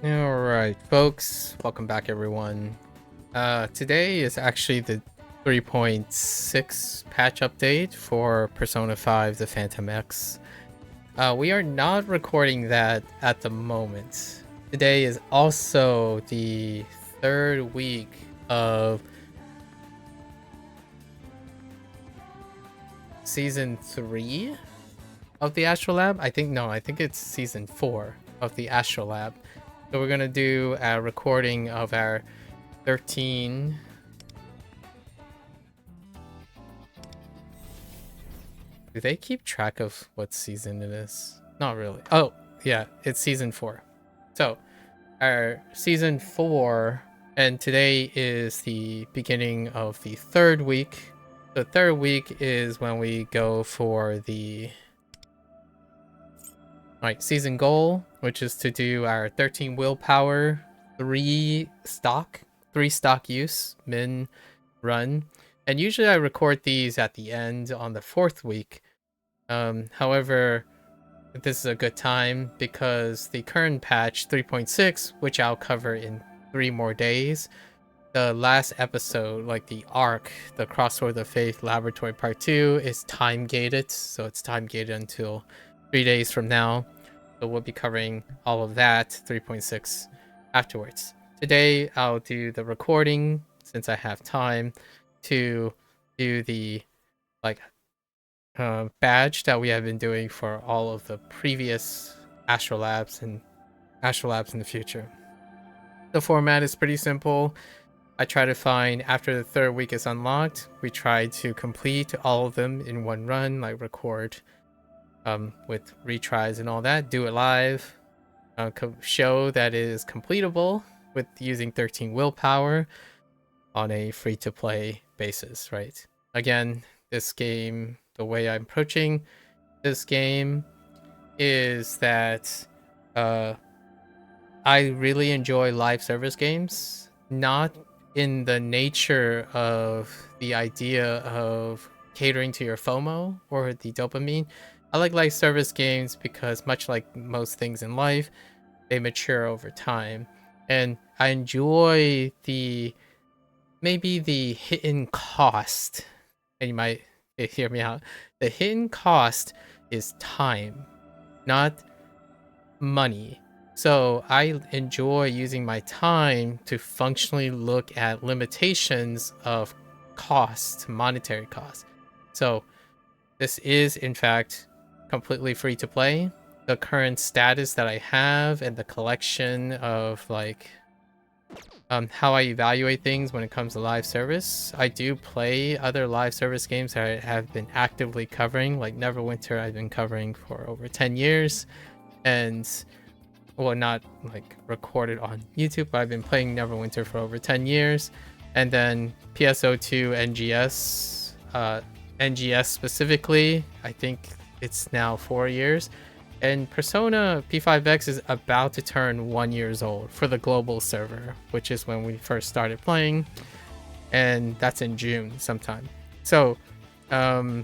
Alright, folks, welcome back everyone. Today is actually the 3.6 patch update for Persona 5 The Phantom X. We are not recording that at the moment. Today is also the third week of Season 3 of the Astrolab. I think it's Season 4 of the Astrolab. So we're gonna do a recording of our 13. Do they keep track of what season it is? Not really. Oh, yeah, it's season 4. So our season 4, and today is the beginning of the third week. The third week is when we go for the season goal, which is to do our 13 willpower, 3 stock use, min, run. And usually I record these at the end on the 4th week. However, this is a good time because the current patch 3.6, which I'll cover in 3 more days, the last episode, like the arc, the Crossroad of Faith Laboratory Part 2, is time gated. So it's time gated until 3 days from now. So we'll be covering all of that 3.6 afterwards. Today I'll do the recording since I have time to do the badge that we have been doing for all of the previous Astrolabs and Astrolabs in the future. The format is pretty simple. I try to find, after the third week is unlocked, we try to complete all of them in one run, like record with retries and all that, do it live, show that it is completable with using 13 willpower on a free-to-play basis, right? Again, this game, the way I'm approaching this game is that I really enjoy live service games, not in the nature of the idea of catering to your FOMO or the dopamine. I like live service games because, much like most things in life, they mature over time. And I enjoy maybe the hidden cost. And you might hear me out. The hidden cost is time, not money. So I enjoy using my time to functionally look at limitations of cost, monetary cost. So this is in fact completely free to play. The current status that I have and the collection of how I evaluate things when it comes to live service. I do play other live service games that I have been actively covering, like Neverwinter I've been covering for over 10 years. And well, not like recorded on YouTube, but I've been playing Neverwinter for over 10 years. And then PSO2 NGS specifically, I think it's now 4 years. And Persona P5X is about to turn 1 year old for the global server, which is when we first started playing. And that's in June sometime. So I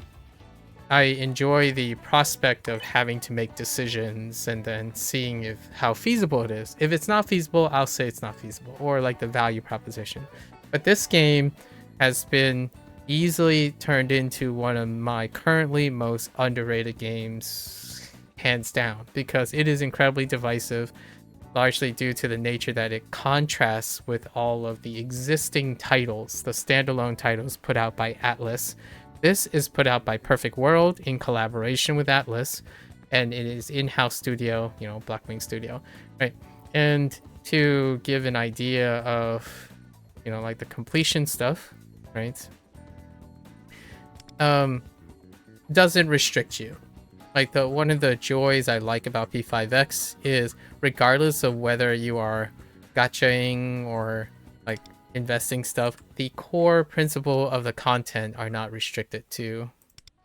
enjoy the prospect of having to make decisions and then seeing how feasible it is. If it's not feasible, I'll say it's not feasible, or like the value proposition. But this game has been easily turned into one of my currently most underrated games, hands down, because it is incredibly divisive, largely due to the nature that it contrasts with all of the existing titles, the standalone titles put out by ATLUS. This is put out by Perfect World in collaboration with ATLUS, and it is in-house studio, Blackwing Studio, right? And to give an idea of, like the completion stuff, right? Doesn't restrict you. Like one of the joys I like about P5X is, regardless of whether you are gachaing or like investing stuff, the core principle of the content are not restricted to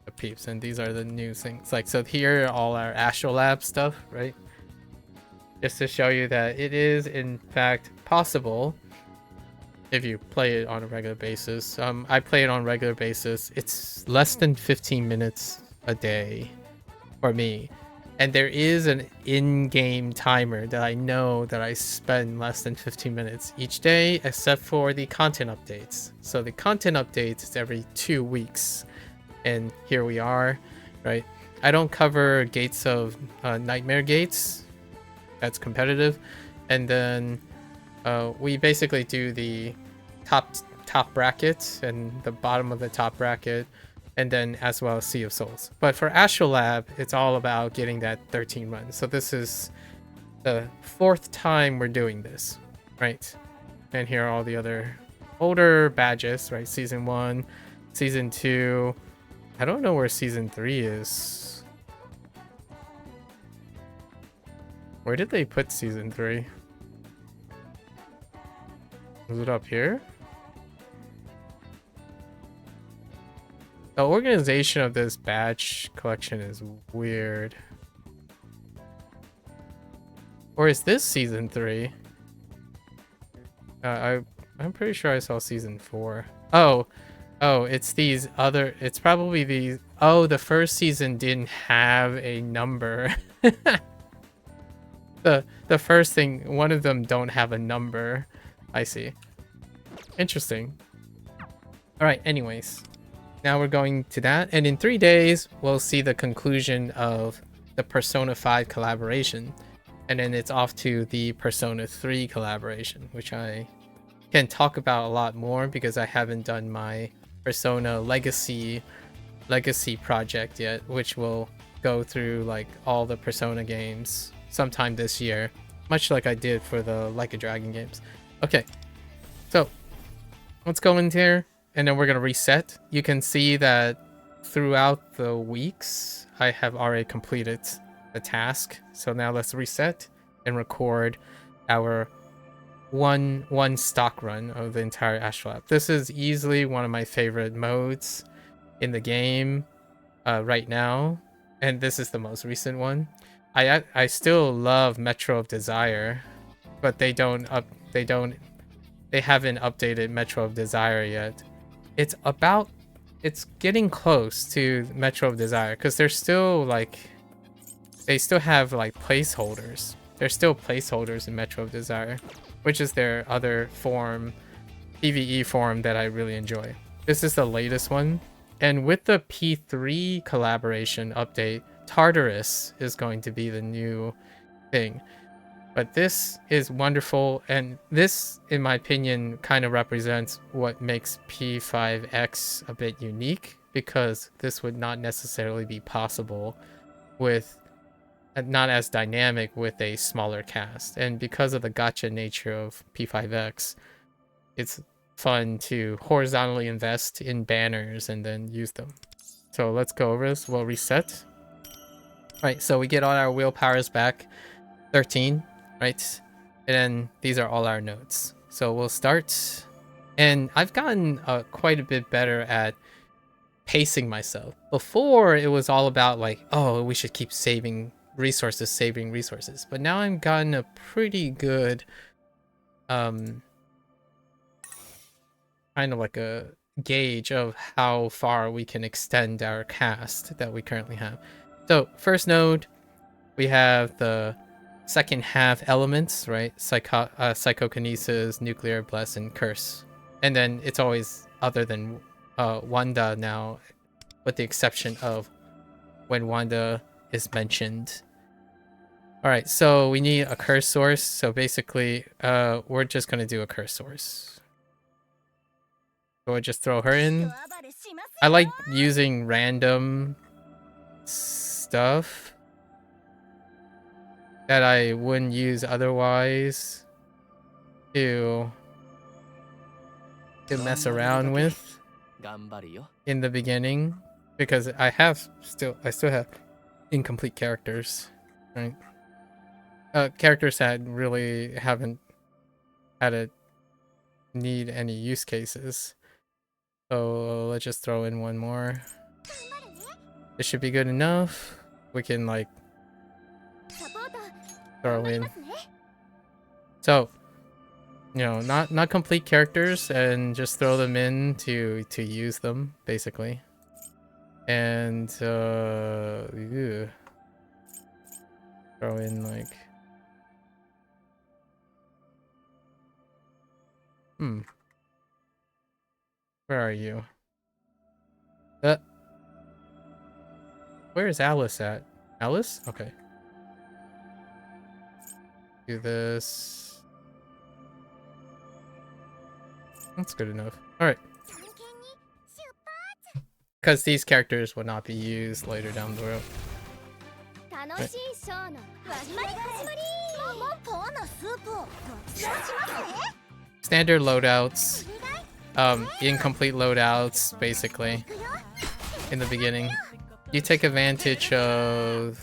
the peeps. And these are the new things. Like, so here are all our Astrolab stuff, right? Just to show you that it is in fact possible if you play it on a regular basis. I play it on a regular basis. It's less than 15 minutes a day for me. And there is an in-game timer that I know that I spend less than 15 minutes each day, except for the content updates. So the content updates is every 2 weeks. And here we are, right? I don't cover Gates of Nightmare Gates. That's competitive. And then we basically do the top bracket and the bottom of the top bracket, and then as well as Sea of Souls. But for Astrolab, it's all about getting that 13 run. So this is the 4th time we're doing this, right? And here are all the other older badges, right? Season 1, Season 2. I don't know where Season 3 is. Where did they put Season 3? Was it up here? The organization of this badge collection is weird. Or is this Season 3? I'm pretty sure I saw Season 4. Oh, it's these other... It's probably these... Oh, the first season didn't have a number. The first thing... One of them don't have a number. I see. Interesting. Alright, anyways. Now we're going to that. And in 3 days, we'll see the conclusion of the Persona 5 collaboration. And then it's off to the Persona 3 collaboration, which I can talk about a lot more because I haven't done my Persona Legacy project yet, which will go through like all the Persona games sometime this year, much like I did for the Like a Dragon games. Okay, so let's go in here and then we're gonna reset. You can see that throughout the weeks I have already completed the task. So now let's reset and record our one stock run of the entire Astrolab. This is easily one of my favorite modes in the game right now, and this is the most recent one. I still love Metro of Desire, but they haven't updated Metro of Desire yet. It's getting close to Metro of Desire because they still have like placeholders. There's still placeholders in Metro of Desire, which is their other form, PvE form that I really enjoy. This is the latest one. And with the P3 collaboration update, Tartarus is going to be the new thing. But this is wonderful, and this, in my opinion, kind of represents what makes P5X a bit unique, because this would not necessarily be possible with, not as dynamic with a smaller cast. And because of the gacha nature of P5X, it's fun to horizontally invest in banners and then use them. So let's go over this. We'll reset. Right, so we get all our willpowers back, 13, right? And then these are all our notes. So we'll start, and I've gotten quite a bit better at pacing myself. Before, it was all about like, oh, we should keep saving resources. But now I've gotten a pretty good, kind of like a gauge of how far we can extend our cast that we currently have. So first node, we have the second half elements, right? Psychokinesis, Nuclear, Bless, and Curse. And then it's always other than Wanda now, with the exception of when Wanda is mentioned. Alright, so we need a curse source. So basically, we're just going to do a curse source. So we'll just throw her in. I like using random stuff that I wouldn't use otherwise to mess around with in the beginning, because I still have incomplete characters, right? Characters that really haven't had to need any use cases. So let's just throw in one more. This should be good enough. We can like throw in. So, you know, not complete characters, and just throw them in to use them basically. And throw in like where are you? Where is Alice at? Alice? Okay. Do this. That's good enough. Alright. Because these characters will not be used later down the road. Right. Standard loadouts. Incomplete loadouts, basically. In the beginning. You take advantage of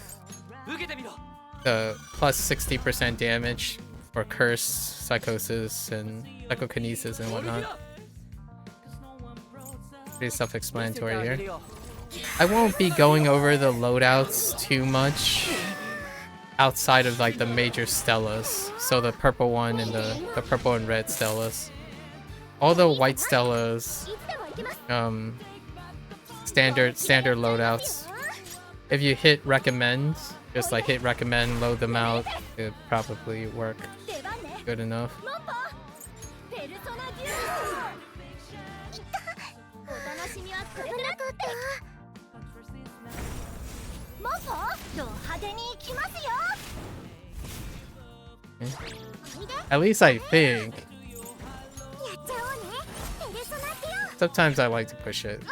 the plus 60% damage for curse, psychosis, and psychokinesis and whatnot. Pretty self-explanatory here. I won't be going over the loadouts too much outside of like the major Stellas. So the purple one and the purple and red Stellas. All the white Stellas, standard loadouts. If you hit recommend, just like hit recommend, load them out, it'd probably work good enough. At least I think. Sometimes I like to push it.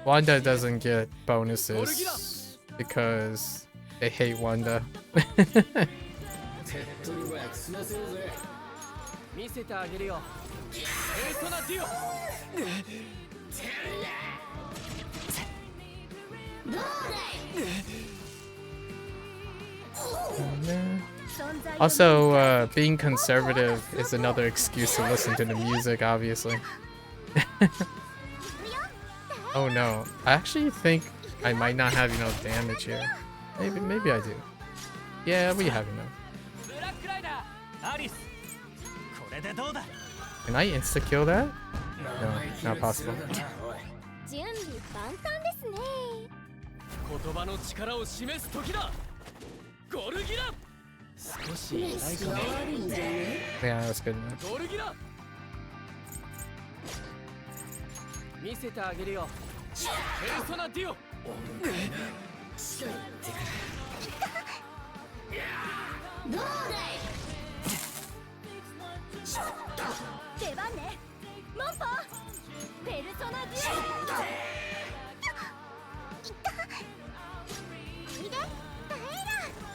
Wanda doesn't get bonuses because they hate Wanda. Also, being conservative is another excuse to listen to the music, obviously. Oh no, I actually think I might not have enough damage here. Maybe I do. Yeah, we have enough. Can I insta-kill that? No, not possible. Yeah, that's good enough.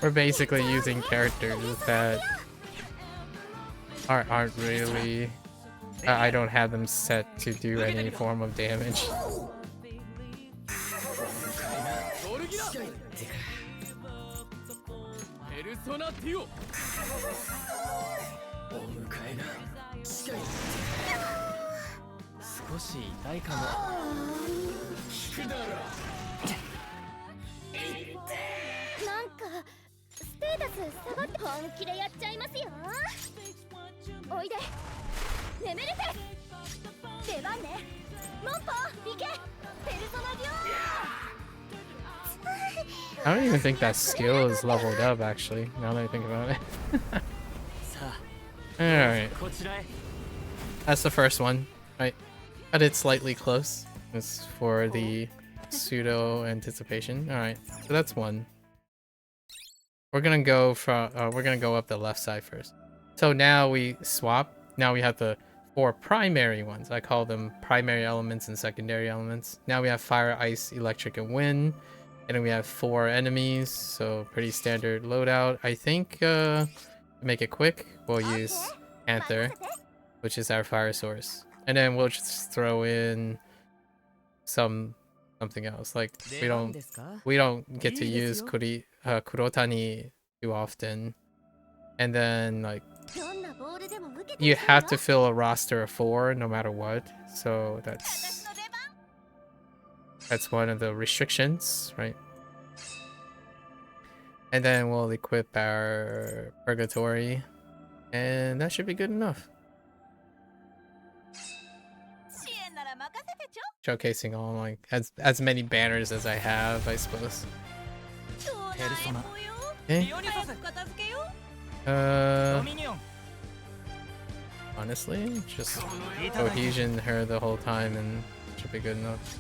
We're basically using characters that aren't really... I don't have them set to do any form of damage. I don't even think that skill is leveled up, actually, now that I think about it. Alright. That's the first one. Right. Cut it slightly close. It's for the pseudo anticipation. Alright, so that's one. We're gonna go up the left side first. So now we swap. Now we have the 4 primary ones. I call them primary elements and secondary elements. Now we have fire, ice, electric, and wind. And then we have 4 enemies, so pretty standard loadout. I think to make it quick, we'll use Panther, which is our fire source. And then we'll just throw in something else. Like we don't get to use Kurotani too often. And then like you have to fill a roster of 4 no matter what. So that's one of the restrictions, right? And then we'll equip our Purgatory, and that should be good enough. showcasing all like as many banners as I have, I suppose. Okay. Honestly, just cohesion her the whole time and should be good enough.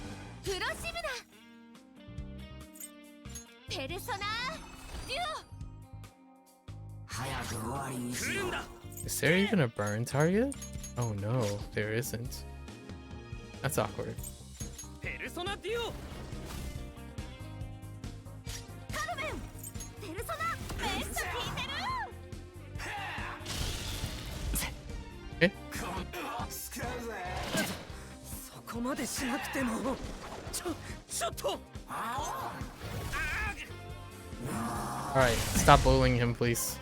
Is there even a burn target? Oh no, there isn't. That's awkward. Okay. Alright, stop bullying him, please.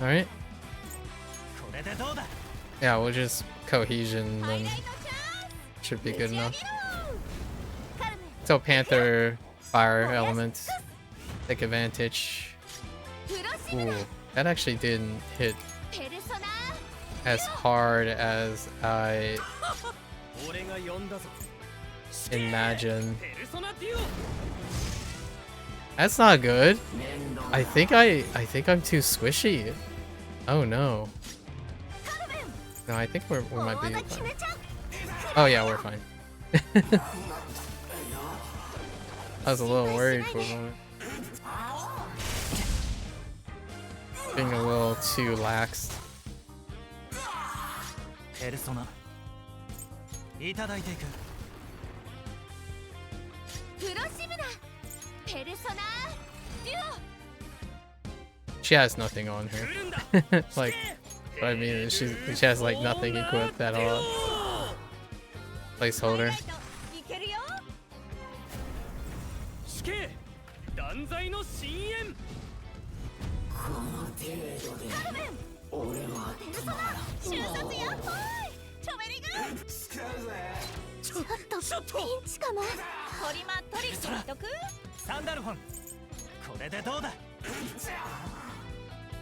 Alright. Yeah, we'll just cohesion and should be good enough. So Panther fire element. Take advantage. Ooh, that actually didn't hit as hard as I imagine. That's not good. I think I'm too squishy. Oh no. No, I think we might be fine. Oh yeah, we're fine. I was a little worried for a moment. Being a little too lax. She has nothing on her. Like, I mean, she has like nothing equipped at all. Placeholder.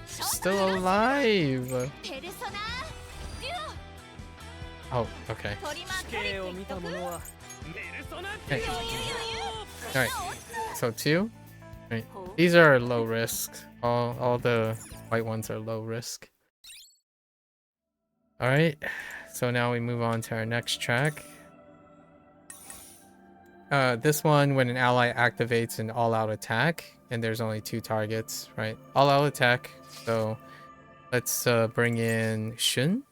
Still alive. Oh, okay. Okay. Alright, so 2. Right. These are low risk. All the white ones are low risk. Alright, so now we move on to our next track. This one, when an ally activates an all-out attack, and there's only 2 targets, right? All-out attack. So let's bring in Shun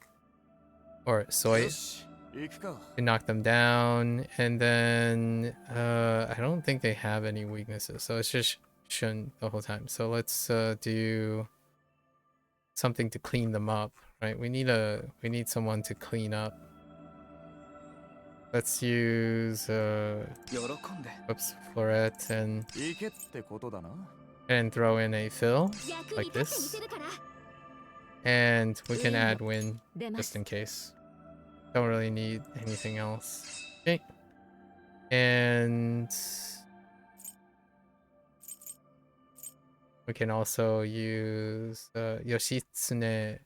or Soy to knock them down, and then I don't think they have any weaknesses, so it's just Shun the whole time. So let's do something to clean them up, right? We need someone to clean up. Let's use oops, Floret and throw in a fill like this, and we can add Win just in case. Don't really need anything else. Okay, and we can also use Yoshitsune.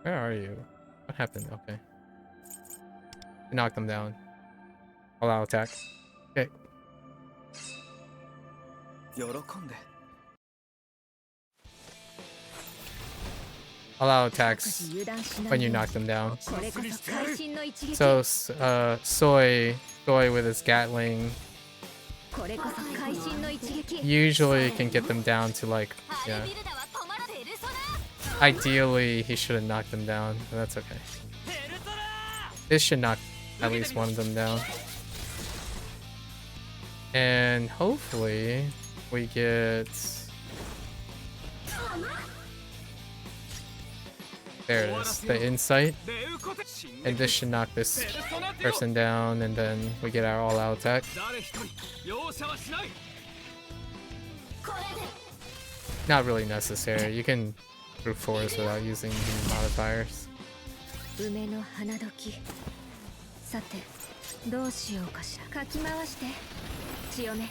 Where are you? What happened? Okay. Knock them down. Allow attack. Okay. Allow attacks when you knock them down. So Soy with his Gatling usually can get them down to like, yeah. Ideally, he should have knocked them down, but that's okay. This should knock at least one of them down. And hopefully, we get... There it is, the insight. And this should knock this person down, and then we get our all-out attack. Not really necessary. You can brute force without using the modifiers. 梅の花時。さてどうしようかしら。かき回して強め。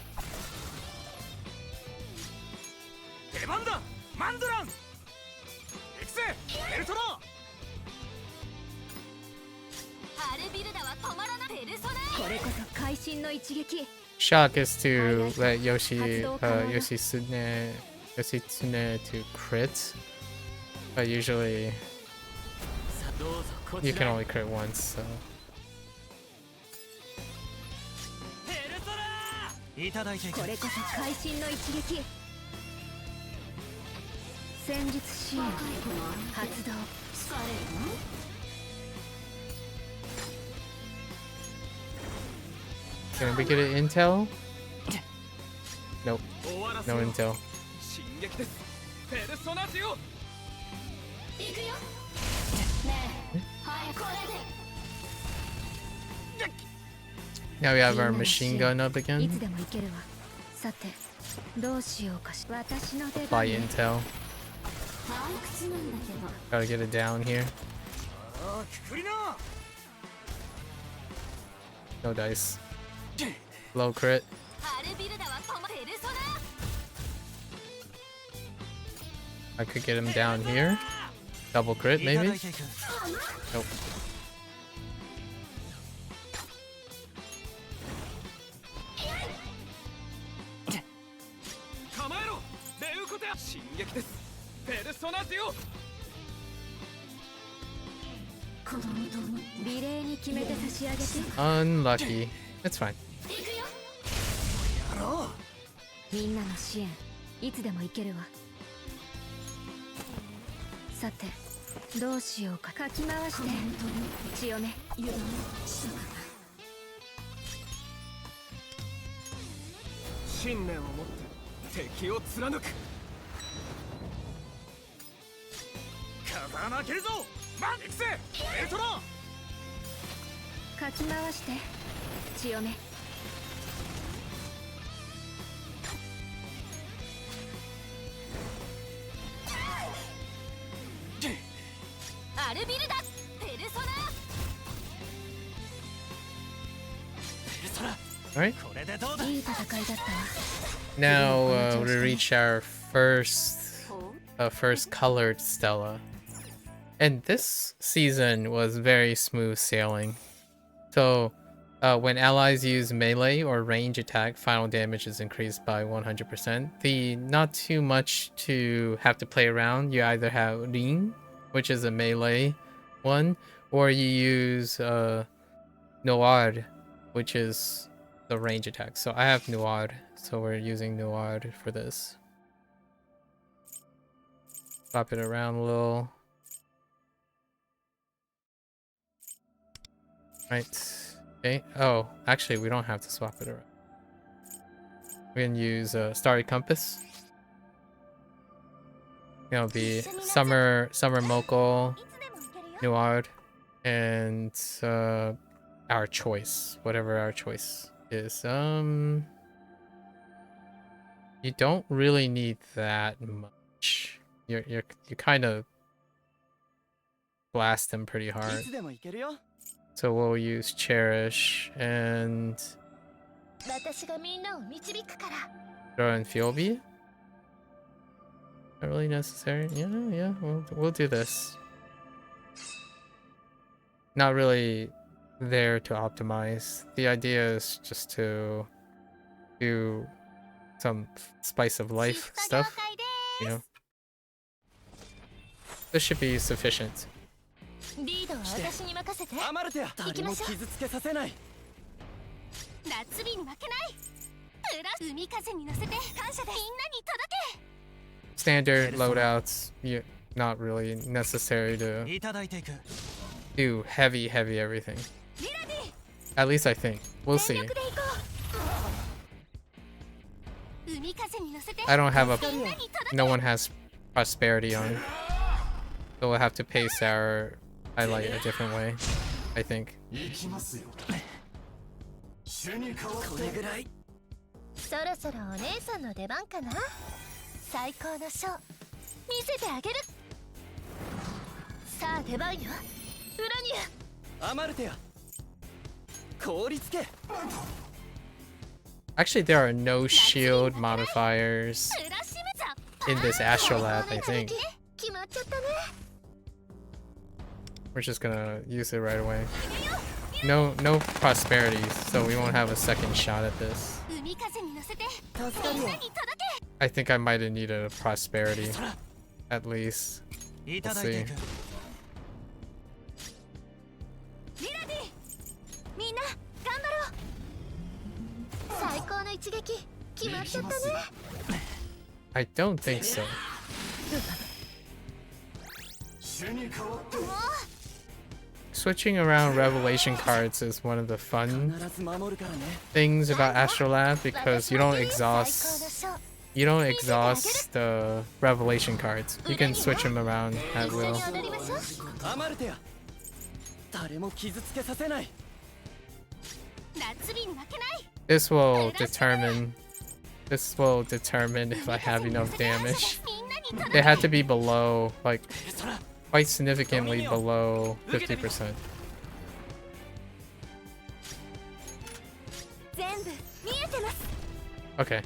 出番だマンドラン。行くぜベルトラ。アルビルダは止まらない。ペルソナ。これこそ会心の一撃。Shock is to let Yoshitsune to crit, but usually you can only crit once, so. これこそ会心の一撃。戦術シーン発動。 Can we get an intel? Nope. No intel. Now we have our machine gun up again. By intel. Gotta get it down here. No dice. Low crit. I could get him down here. Double crit maybe? Nope. Unlucky. It's fine. みんなの支援いつでも行けるわ。さてどうしようか。かき回して強め。信念を持って敵を貫く。風穴蹴るぞマン行くぜベルトラ。かき回して強め。アルビルダペルソナ。 Alright. Now we reach our first colored Stella. And this season was very smooth sailing. So when allies use melee or range attack, final damage is increased by 100%. The not too much to have to play around. You either have Rin, which is a melee one, or you use Noir, which is the range attack. So I have Noir, so we're using Noir for this. Swap it around a little. Right. Okay. Oh, actually, we don't have to swap it around. We can use Starry Compass. It'll be Summer Moko, Noir, and our choice, whatever our choice is. You don't really need that much. You kind of blast them pretty hard. So we'll use Cherish and throw in Phoebe. Not really necessary. Yeah, we'll do this. Not really there to optimize. The idea is just to do some spice of life stuff, you know. This should be sufficient. Standard loadouts, not really necessary to do heavy everything. At least I think. We'll see. I don't have no one has prosperity on. So we'll have to pace our highlight a different way, I think. そろそろお姉さんの出番かな。最高のショー見せてあげる。さあ出番よ。アマルテア凍りつけ Actually, there are no shield modifiers in this Astrolabe, I think. We're just gonna use it right away. No prosperity, so we won't have a second shot at this. I think I might have needed a prosperity, at least. Let's see. I don't think so. Switching around revelation cards is one of the fun things about Astrolabe because you don't exhaust the revelation cards. You can switch them around at will. This will determine if I have enough damage. They had to be below, like, quite significantly below 50%. Okay.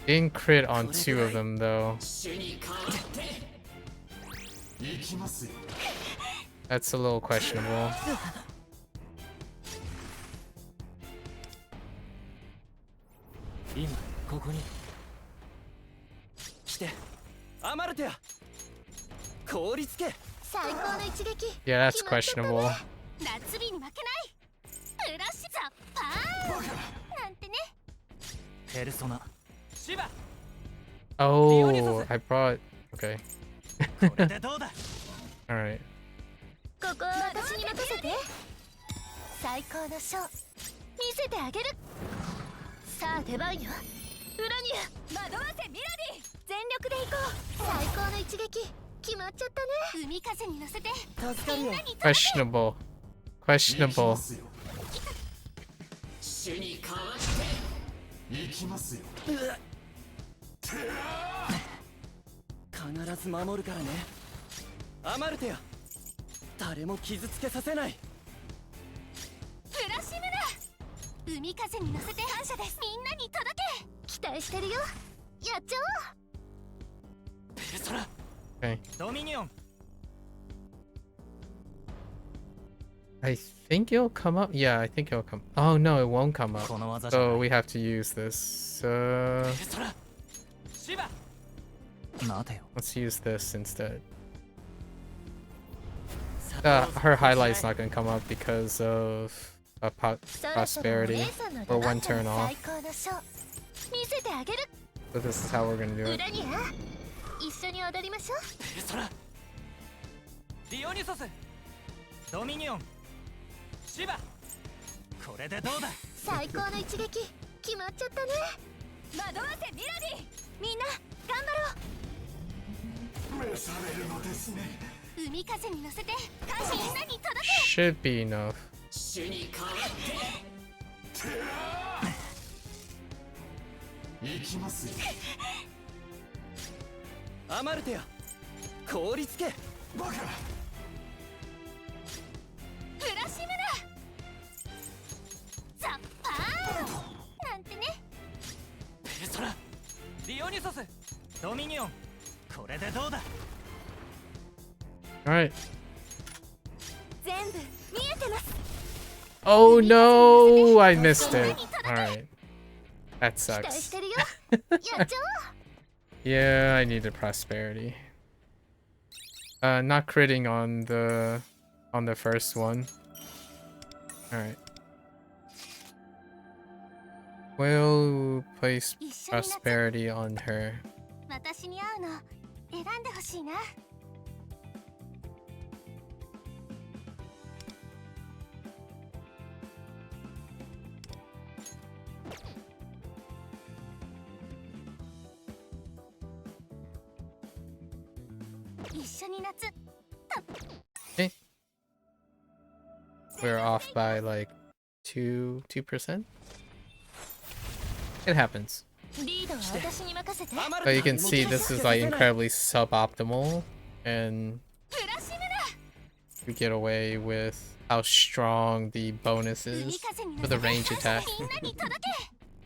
Didn't crit on 2 of them though. That's a little questionable. Yeah, that's questionable. Oh, I brought... Okay. Alright. Questionable. Questionable. Okay. I think it'll come up. Yeah, I think it'll come. Oh no, it won't come up. So we have to use this. Let's use this instead. Her highlight's not gonna come up because of prosperity or 1 turn off. So this is how we're gonna do it. Should be enough. Alright. Oh no, I missed it. Alright. That sucks. Yeah, I needed prosperity. Not critting on the first one. Alright. We'll place prosperity on her. Okay. We're off by like 2%. It happens. But you can see this is like incredibly suboptimal, and we get away with how strong the bonus is for the range attack.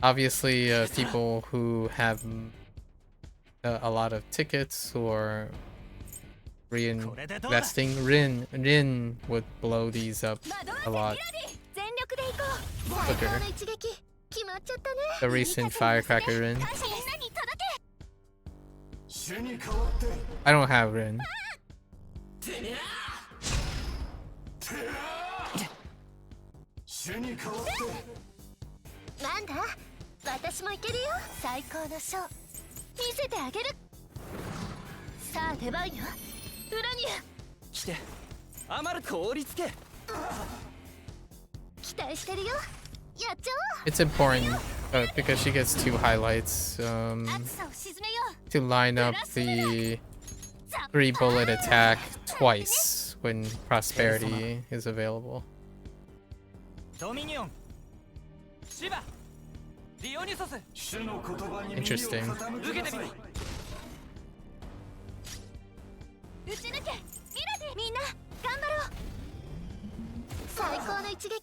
Obviously, people who have a lot of tickets or reinvesting Rin would blow these up a lot quicker. The recent Firecracker Rin. I don't have Rin. なんだ私もいけるよ最高のショー見せてあげるさあ出番よ裏に来てあまる凍りつけ期待してるよやっちゃおう It's important because she gets 2 highlights 暑さを沈めよ to line up the 3 bullet attack twice when prosperity is available. ドミニオンシバディオニソス Interesting. 受けてみろ打ち抜けミラディみんな頑張ろう最高の一撃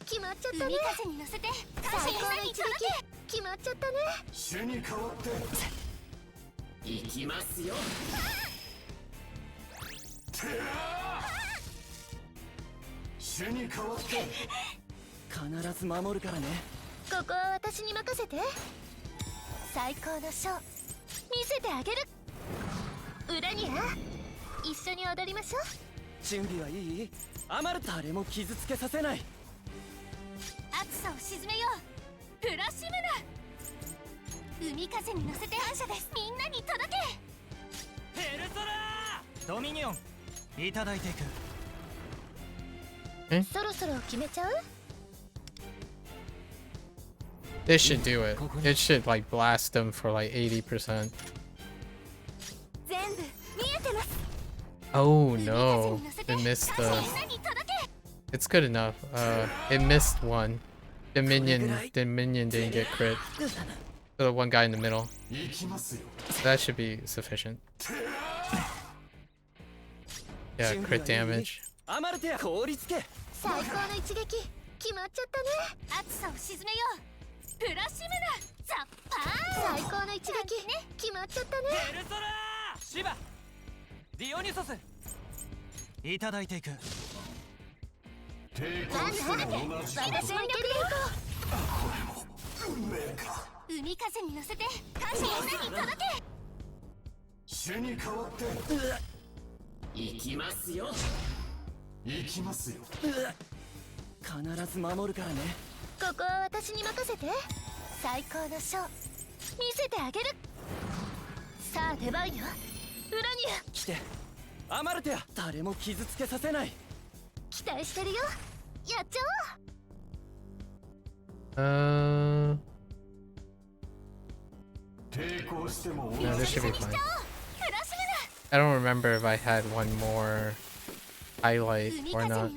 決まっちゃったね海風に乗せて最高の一撃決まっちゃったね主に代わって行きますよ主に代わって必ず守るからねここは私に任せて最高のショー見せてあげる裏には一緒に踊りましょう準備はいいアマル誰も傷つけさせない暑さを沈めようプラシムナ海風に乗せて感謝ですみんなに届けペルソラードミニオンいただいていくそろそろ決めちゃう This should do it. It should like blast them for like 80%. 全部見えてます Oh no. It missed the... It's good enough. It missed one. The minion didn't get crit. So the one guy in the middle. That should be sufficient. Yeah, crit damage. アマルテや凍りつけ最高の一撃決まっちゃったね暑さを沈めようプラシムナザッパー最高の一撃決まっちゃったねペルソラーシバディオニソスいただいていくなんだ私もいけるよ海風に乗せて感謝みんなに届け主に代わって行きますよ行きますよ必ず守るからねここは私に任せて最高のショー見せてあげるさあ出番よ裏に来てアマルテや誰も傷つけさせない期待してるよやっちゃおう No, this should be fine. I don't remember if I had one more highlight or not.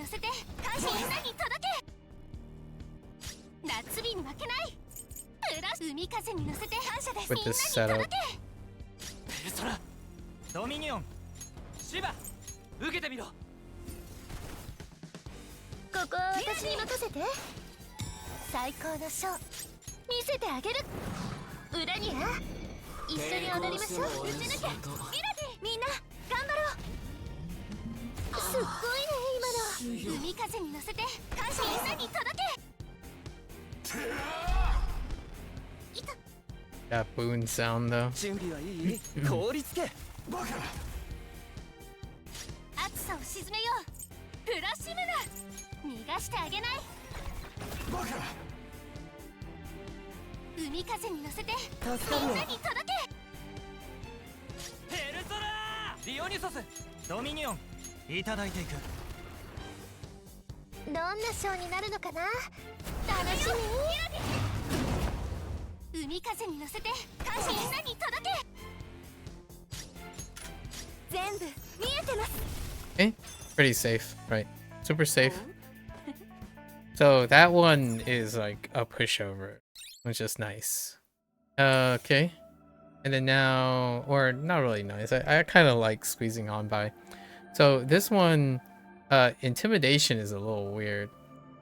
With this setup. ペルソラドミニオンシバ受けてみろここは私に任せて最高のショー見せてあげる裏には一緒に踊りましょう打ち抜けミラディみんな頑張ろうすっごいね今の海風に乗せて感謝みんなに届け That boon sound though. 準備はいい凍りつけ暑さを沈めようプラシムナ逃がしてあげない海風に乗せてみんなに届けペルソラーディオニソスドミニオンいただいていくどんなショーになるのかな楽しみ海風に乗せて感謝みんなに届け全部見えてます Okay, pretty safe, right? Super safe. So that one is like a pushover, which is nice. Okay. And then now, or not really nice. I kind of like squeezing on by. So this one, intimidation is a little weird.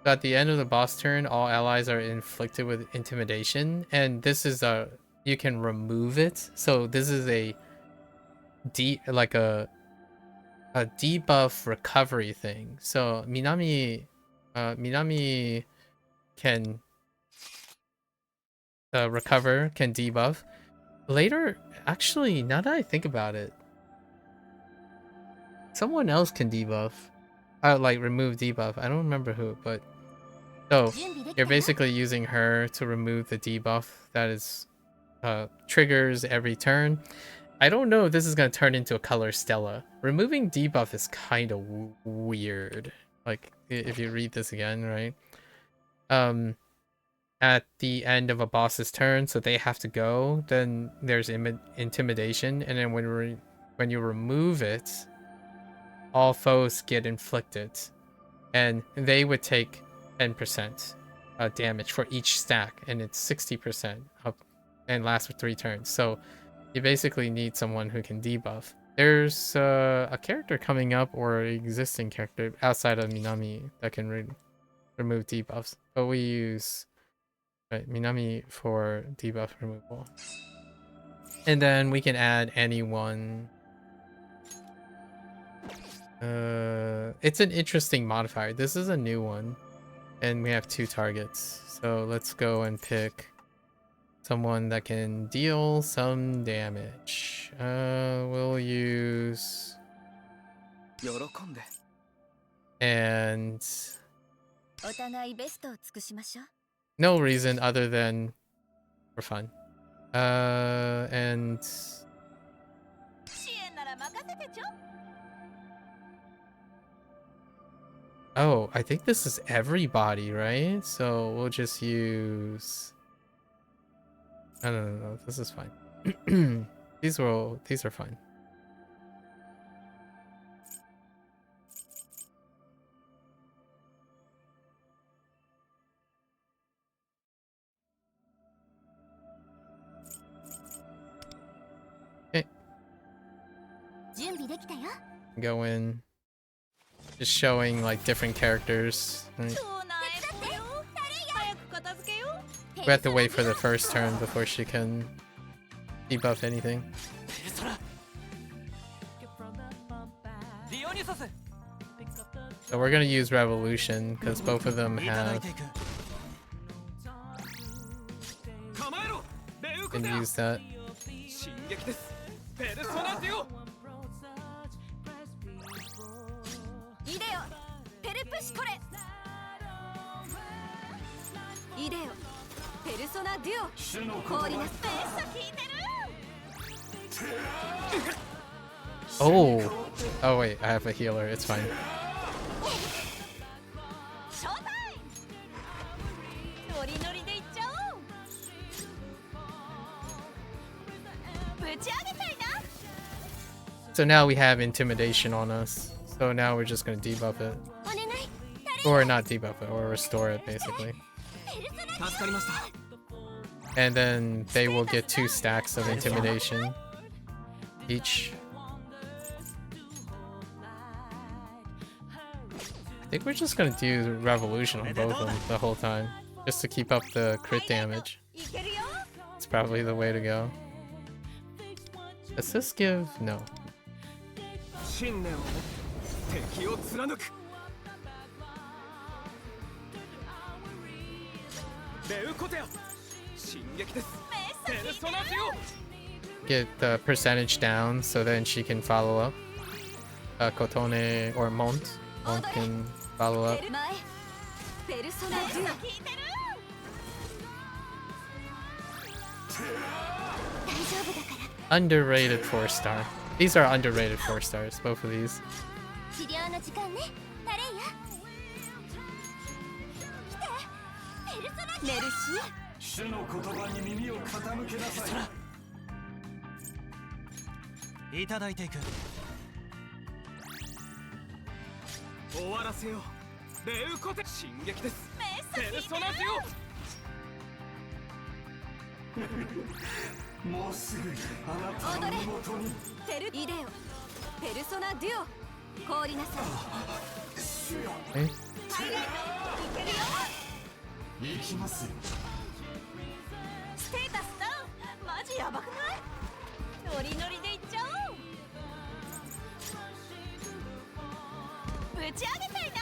So at the end of the boss turn, all allies are inflicted with intimidation, and this is you can remove it. So this is a debuff recovery thing. So Minami can recover, can debuff. Later, actually, now that I think about it, someone else can debuff. Like remove debuff. I don't remember who, but so you're basically using her to remove the debuff that is triggers every turn. I don't know if this is gonna turn into a color Stella. Removing debuff is kind of weird. Like if you read this again, right? At the end of a boss's turn, so they have to go. Then there's intimidation, and then when you remove it, all foes get inflicted, and they would take 10% damage for each stack, and it's 60% up, and lasts for 3 turns. So you basically need someone who can debuff. There's a character coming up, or an existing character outside of Minami that can remove debuffs, but we use Minami for debuff removal. And then we can add anyone. It's an interesting modifier. This is a new one, and we have 2 targets. So let's go and pick someone that can deal some damage. We'll use... And... no reason other than for fun. And... oh, I think this is everybody, right? So we'll just use... no, this is fine. These are fine. Okay. Go in. Just showing like different characters. Right? We have to wait for the first turn before she can debuff anything. So we're gonna use Revolution because both of them have can use that. Oh wait, I have a healer, it's fine. So now we have intimidation on us. So now we're just gonna debuff it. Or not debuff it, or restore it basically. And then they will get 2 stacks of intimidation each. I think we're just gonna do Revolution on both of them the whole time, just to keep up the crit damage. It's probably the way to go. Does this give? No. Get the percentage down so then she can follow up. Kotone or Mont can follow up. Underrated 4-star. These are underrated 4 stars, both of these. もうすぐあなたの身元に。テルイデオペルソナデュオ凍りなさい。主よ、えハイライトいけるよ。行きますよ。ステータスダウンマジヤバくない？ノリノリでいっちゃおう。打ち上げたい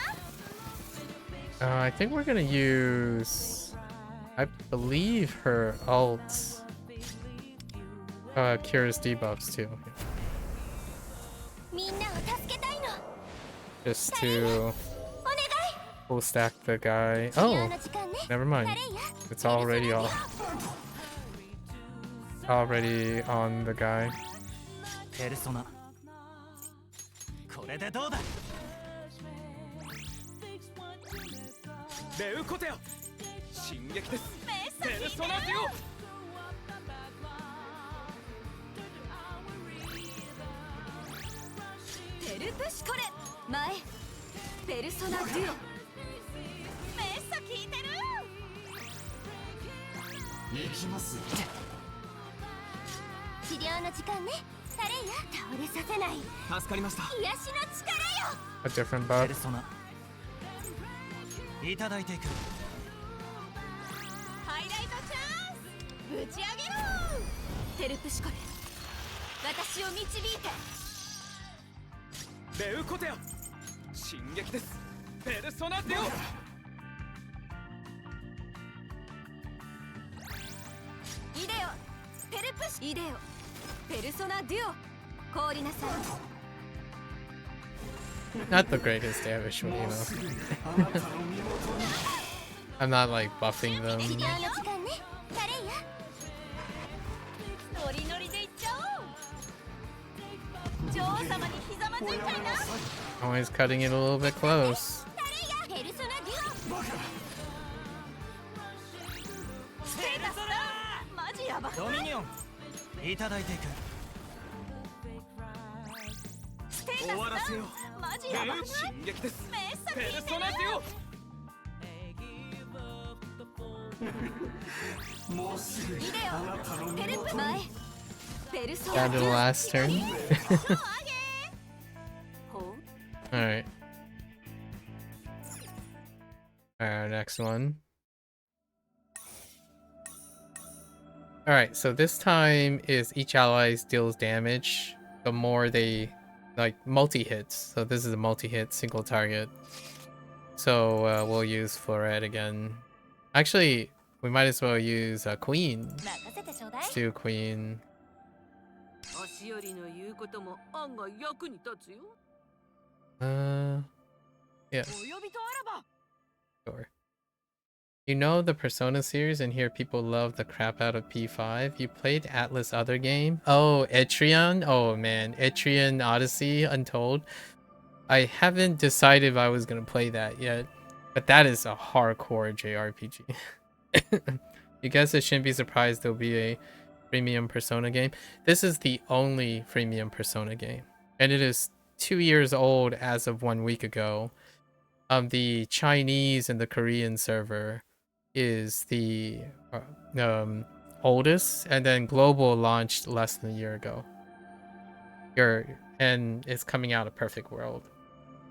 な。I think we're gonna use, I believe her ult cures debuffs too. みんなを助けたいの。 Just to お願い。 full stack the guy. 治療 Oh, の時間ね。 never mind. タレイヤ It's already on the guy. ペルソナ。これでどうだ。レウコテよ。進撃です。ペルソナデュテルプシコレ前ペルソナデュオメッサ効いてる。オ。行きますよ。治療の時間ね。タレイヤ倒れさせない。助かりました。癒しの力よ。 A different ペ buff. ルソナ。いただいていく。ハイライトチャンス。打ち上げろ。テルプシコレ私を導いて。レウコテよ。進撃です。ペルソナデュオ。イデオペルプシイデオペルソナデュオ凍りなさい。 Not the greatest damage, you know. I'm not like buffing 治療 them. の時間ね。タレイヤノリノリでいっちゃおう。女王様にひざまずいちゃいな。 Always cutting it a little bit close. タレイヤペルソナデュオステータスダウンマジヤバくない？ドミニオン。いただいていく。ステータスダウン終わらせよう。マジヤバくない？進撃です。メッサ効いてる。ペルソナデュオ。もうすぐイデあなたのオペルプ身元に。前ペルソナ Down デ to ュ the オ last turn. ほう Alright. Alright, next one. Alright, so this time is each ally deals damage the more they like multi-hits. So this is a multi-hit single target. So we'll use Floret again. Actually, we might as well use Queen. 任せてちょうだい。 Let's do Queen. 足寄りの言うことも案外役に立つよ。 Yeah, お呼びとあらば。 sure. You know the Persona series and here people love the crap out of P5. You played ATLUS other game? Oh, Etrian? Oh man, Etrian Odyssey Untold. I haven't decided if I was gonna play that yet, but that is a hardcore JRPG. You guys shouldn't be surprised there'll be a premium Persona game. This is the only premium Persona game, and it is 2 years old as of 1 week ago. The Chinese and the Korean server is the oldest, and then global launched less than a year ago. And it's coming out of Perfect World.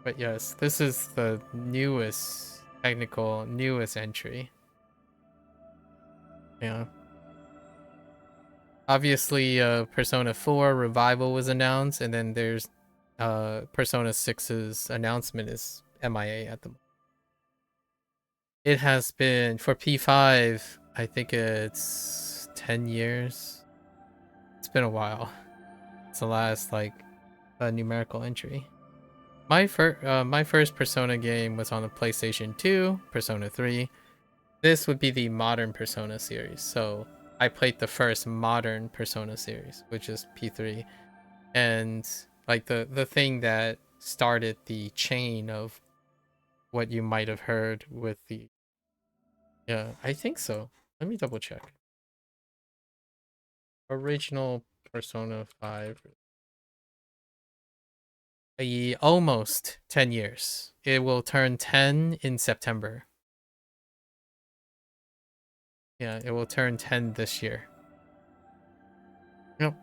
But yes, this is the newest entry. Yeah. Obviously, Persona 4 Revival was announced, and then there's Persona 6's announcement is MIA at the moment. It has been, for P5, I think it's 10 years. It's been a while. It's the last, like, numerical entry. My first Persona game was on the PlayStation 2, Persona 3. This would be the modern Persona series. So I played the first modern Persona series, which is P3. And like the thing that started the chain of what you might have heard with the... Yeah, I think so. Let me double check. Original Persona 5. Almost 10 years. It will turn 10 in September. Yeah, it will turn 10 this year. Yep.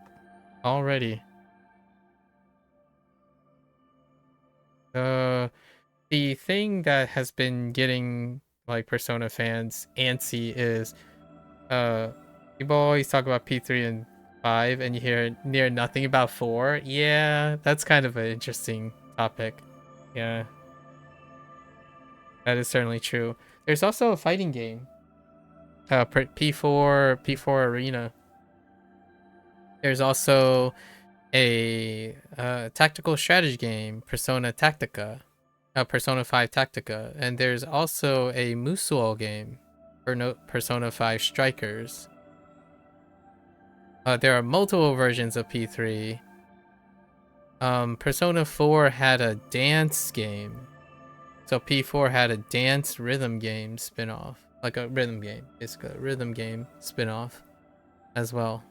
Already. The thing that has been getting like Persona fans antsy is people always talk about P3 and 5 and you hear near nothing about 4. Yeah, that's kind of an interesting topic. Yeah. That is certainly true. There's also a fighting game. P4 Arena. There's also a tactical strategy game, Persona Tactica, Persona 5 Tactica, and there's also a Musou game, Persona 5 Strikers. There are multiple versions of P3. Persona 4 had a dance game, so P4 had a dance rhythm game spin-off, like a rhythm game, basically a rhythm game spin-off as well.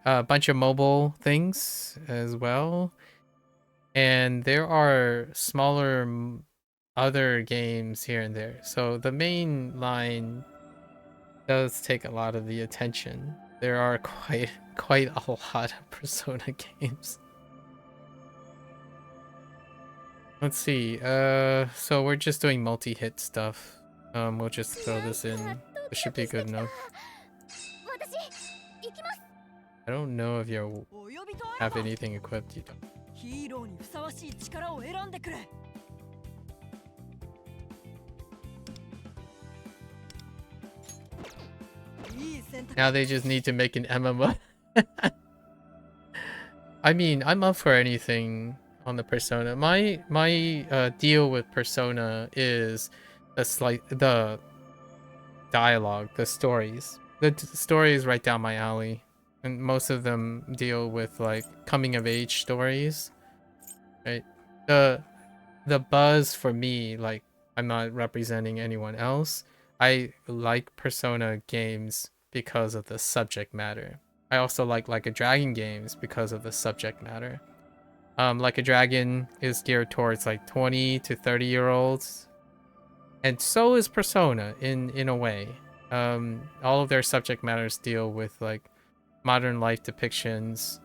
A bunch of mobile things as well. And there are smaller other games here and there. So the main line does take a lot of the attention. There are quite a lot of Persona games. Let's see. So we're just doing multi-hit stuff. We'll just throw this in. This should be good enough. I don't know if you have anything equipped. You don't. ヒーローにふさわしい力を選んでくれ。 Now they just need to make an MMO. I mean, I'm up for anything on the Persona. My deal with Persona is the dialogue, the stories. The story is right down my alley, and most of them deal with like coming of age stories. Right? The buzz for me, like, I'm not representing anyone else. I like Persona games because of the subject matter. I also like a Dragon games because of the subject matter. Like a Dragon is geared towards like 20 to 30-year-olds. And so is Persona in a way. All of their subject matters deal with like modern life depictions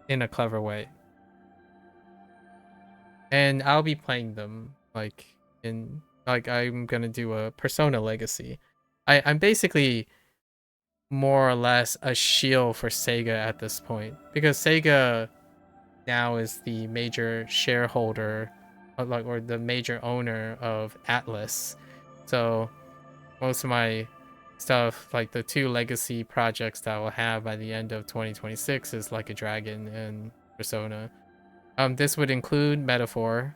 in a clever way. And I'll be playing them I'm gonna do a Persona Legacy. I'm basically more or less a shield for Sega at this point, because Sega now is the major shareholder, or the major owner of ATLUS. So most of my stuff, like the 2 legacy projects that I will have by the end of 2026, is Like a Dragon and Persona. This would include Metaphor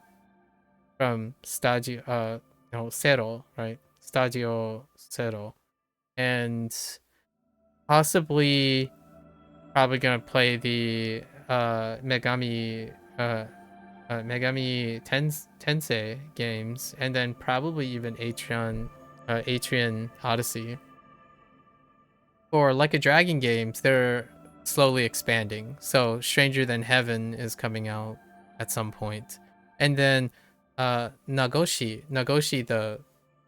from Stadio Zero, right? Stadio Zero. And probably gonna play the Megami Tensei games, and then probably even Atrian Odyssey. For Like a Dragon games, they're slowly expanding. So Stranger Than Heaven is coming out at some point. And then Nagoshi, the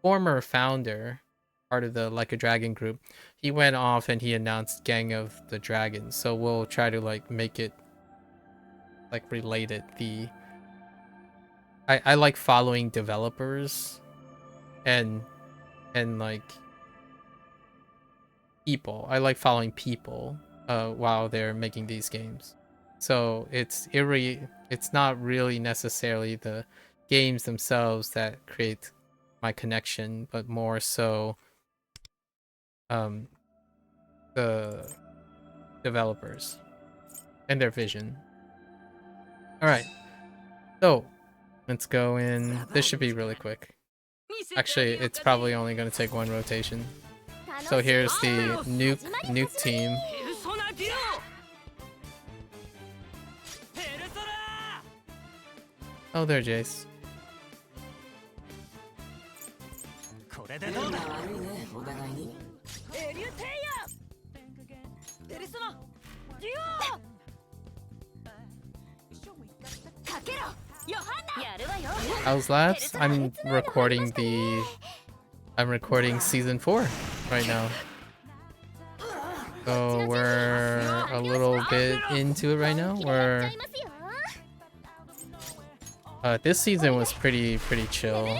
former founder, part of the Like a Dragon group, he went off and he announced Gang of the Dragons. So we'll try to like make it like related. I like following developers and like people. I like following people while they're making these games. So it's not really necessarily the games themselves that create my connection, but more so the developers and their vision. All right, so let's go in. This should be really quick. Actually, it's probably only going to take 1 rotation. So here's the nuke team. Oh, there, Jace. これでどうだ。悪いね、お互いに。エリュテイヤペルソナデュオかけろヨハンナやるわよ How's labs? I'm recording the I'm recording season 4 right now. So we're a little bit into it right now. This season was pretty chill.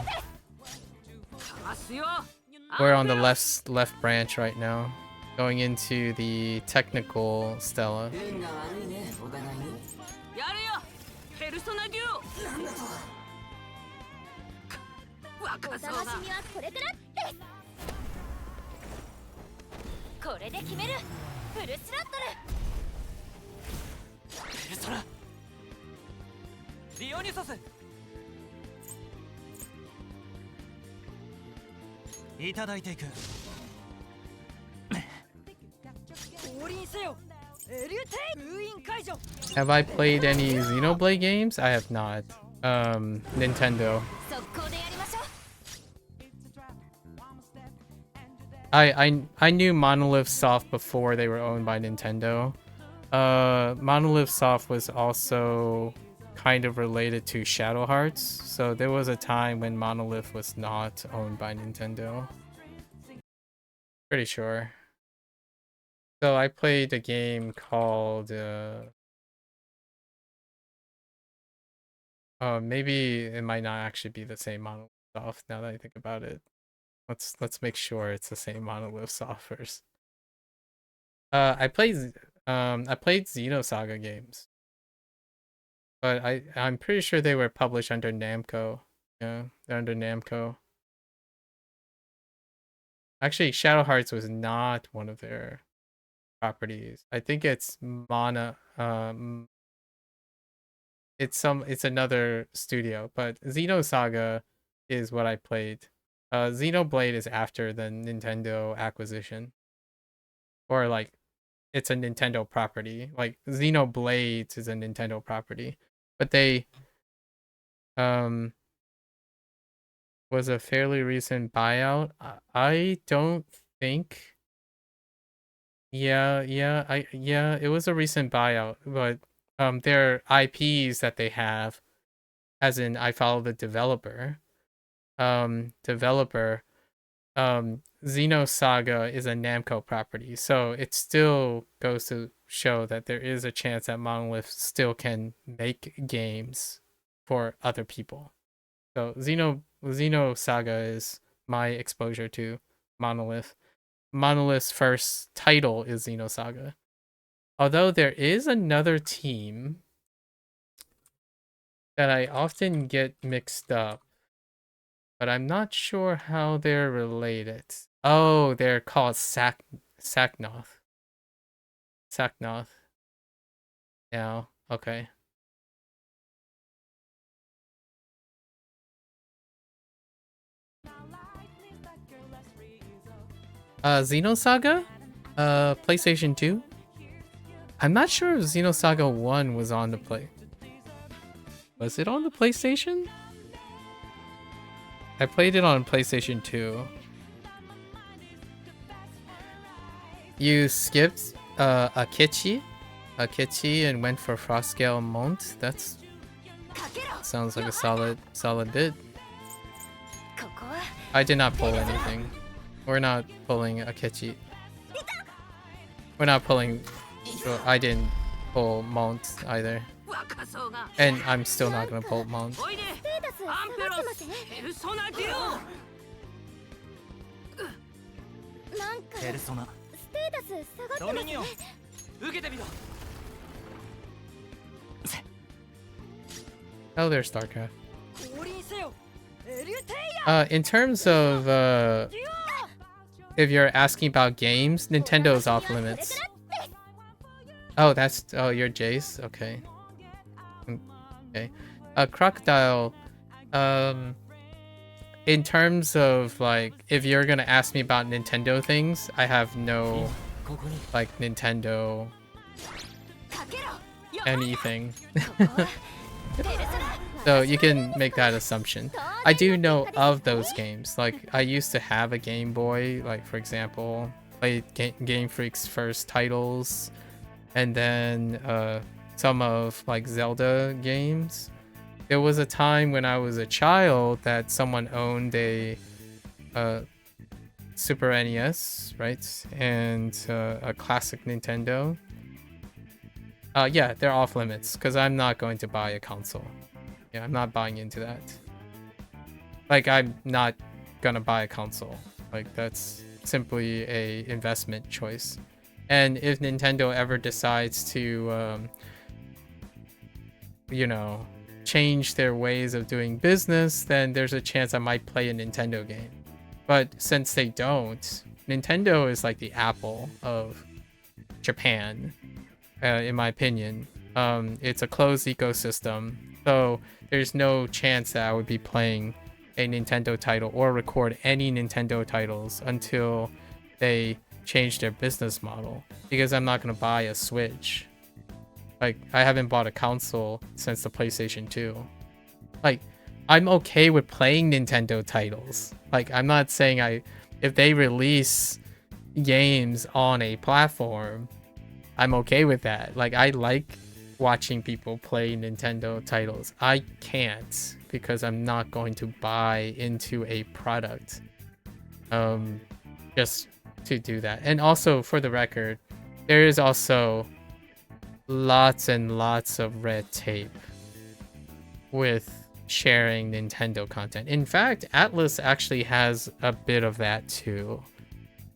We're on the left branch right now, going into the technical Stella. 縁が悪いねお互いに。やれよペルソナデュオ若おそうな楽しみはこれからですこれで決めるフルスロットペルソナディオニュソスいただいていく。降臨せよエリュテイ封印解除 Have I played any Xenoblade games? I have not. Nintendo. ル速攻でやりましょう I knew Monolith Soft before they were owned by Nintendo. Monolith Soft was also kind of related to Shadow Hearts, so there was a time when Monolith was not owned by Nintendo. Pretty sure. So I played a game called maybe it might not actually be the same Monolith Soft now that I think about it. Let's make sure it's the same Monolith Soft first. I played Xenosaga games. But I'm pretty sure they were published under Namco. Yeah, they're under Namco. Actually, Shadow Hearts was not one of their properties. I think it's it's another studio, but Xenosaga is what I played. Xenoblade is after the Nintendo acquisition. Or like it's a Nintendo property. Like Xenoblade is a Nintendo property. But they was a fairly recent buyout. I don't think yeah, it was a recent buyout, but their IPs that they have, as in I follow the developer. Xenosaga is a Namco property, so it still goes to show that there is a chance that Monolith still can make games for other people. So Xenosaga is my exposure to Monolith. Monolith's first title is Xenosaga. Although there is another team that I often get mixed up, but I'm not sure how they're related. Oh, they're called Saknoth. Yeah, okay. Xenosaga? PlayStation 2? I'm not sure if Xenosaga 1 was on the play. Was it on the PlayStation? I played it on PlayStation 2. You skipped Akechi and went for Frostgale Mont. That's sounds like a solid bid. ここは I did not pull anything. We're not pulling Akechi. We're not pulling. So I didn't pull Mont either. 若そうが And I'm still not gonna pull Mont. おいでステータスアンペ下がロスってませんペルソナデュなんかペルソナステータス下がってますねドミニオン受けてみろ。 Oh, there's StarCraft. 降臨せよエリュテイ In terms of if you're asking about games, Nintendo's off limits. Oh, you're Jace? Okay. Okay. Crocodile, in terms of like if you're gonna ask me about Nintendo things, I have no ここに like Nintendo かけろ anything. ここはペルソナ So you can make that assumption. I do know of those games. Like I used to have a Game Boy, like for example, played Game Freak's first titles, and then some of like Zelda games. There was a time when I was a child that someone owned a Super NES, right? And a classic Nintendo. Yeah, they're off limits because I'm not going to buy a console. Yeah, I'm not buying into that. Like, I'm not gonna buy a console. Like, that's simply a investment choice. And if Nintendo ever decides to, you know, change their ways of doing business, then there's a chance I might play a Nintendo game. But since they don't, Nintendo is like the Apple of Japan, in my opinion. It's a closed ecosystem, so there's no chance that I would be playing a Nintendo title or record any Nintendo titles until they change their business model, because I'm not going to buy a Switch. Like, I haven't bought a console since the PlayStation 2. Like, I'm okay with playing Nintendo titles. Like, I'm not saying if they release games on a platform, I'm okay with that. Like, I like watching people play Nintendo titles. I can't, because I'm not going to buy into a product just to do that. And also, for the record, there is also lots and lots of red tape with sharing Nintendo content. In fact, ATLUS actually has a bit of that too.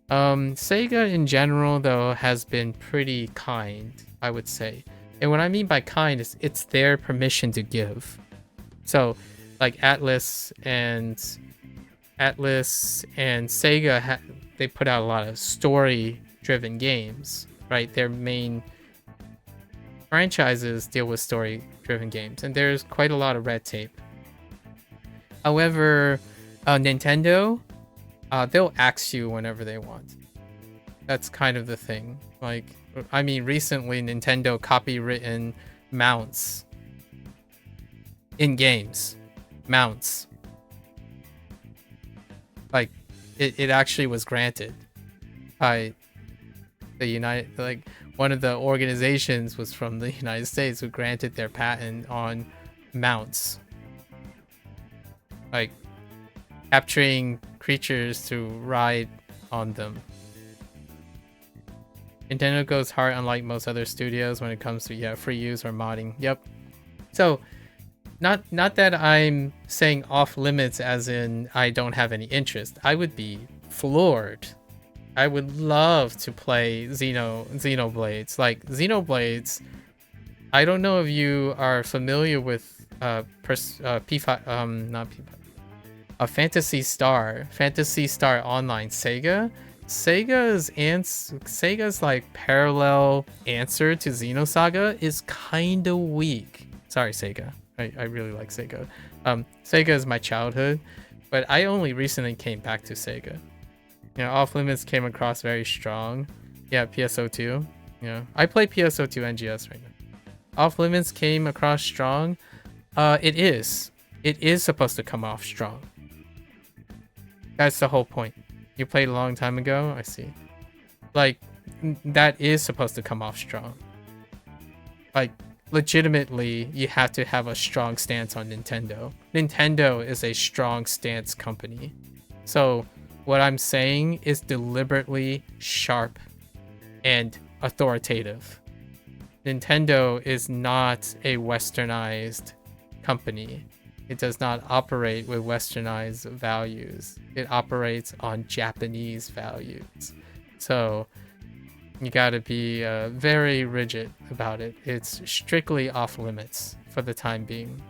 Sega in general, though, has been pretty kind, I would say. And what I mean by kind is it's their permission to give. So, like ATLUS and Sega, they put out a lot of story-driven games, right? Their main franchises deal with story-driven games, and there's quite a lot of red tape. However, Nintendo, they'll axe you whenever they want. That's kind of the thing. Like, I mean, recently Nintendo copywritten mounts in games. Mounts. Like, it actually was granted by the United, like, one of the organizations was from the United States who granted their patent on mounts. Like, capturing creatures to ride on them. Nintendo goes hard, unlike most other studios, when it comes to free use or modding. Yep. So, not that I'm saying off limits as in I don't have any interest. I would be floored. I would love to play Xenoblades. Like, Xenoblades, I don't know if you are familiar with P5, not P5, Phantasy Star Online Sega. Sega's like parallel answer to Xenosaga is kind of weak. Sorry, Sega. I really like Sega. Sega is my childhood, but I only recently came back to Sega. You know, Off Limits came across very strong. Yeah, PSO2. Yeah, I play PSO2 NGS right now. Off Limits came across strong. It is supposed to come off strong. That's the whole point. You played a long time ago? I see. Like, that is supposed to come off strong. Like, legitimately, you have to have a strong stance on Nintendo. Nintendo is a strong stance company. So, what I'm saying is deliberately sharp and authoritative. Nintendo is not a westernized company. It does not operate with westernized values. It operates on Japanese values. So you gotta be very rigid about it. It's strictly off limits for the time being.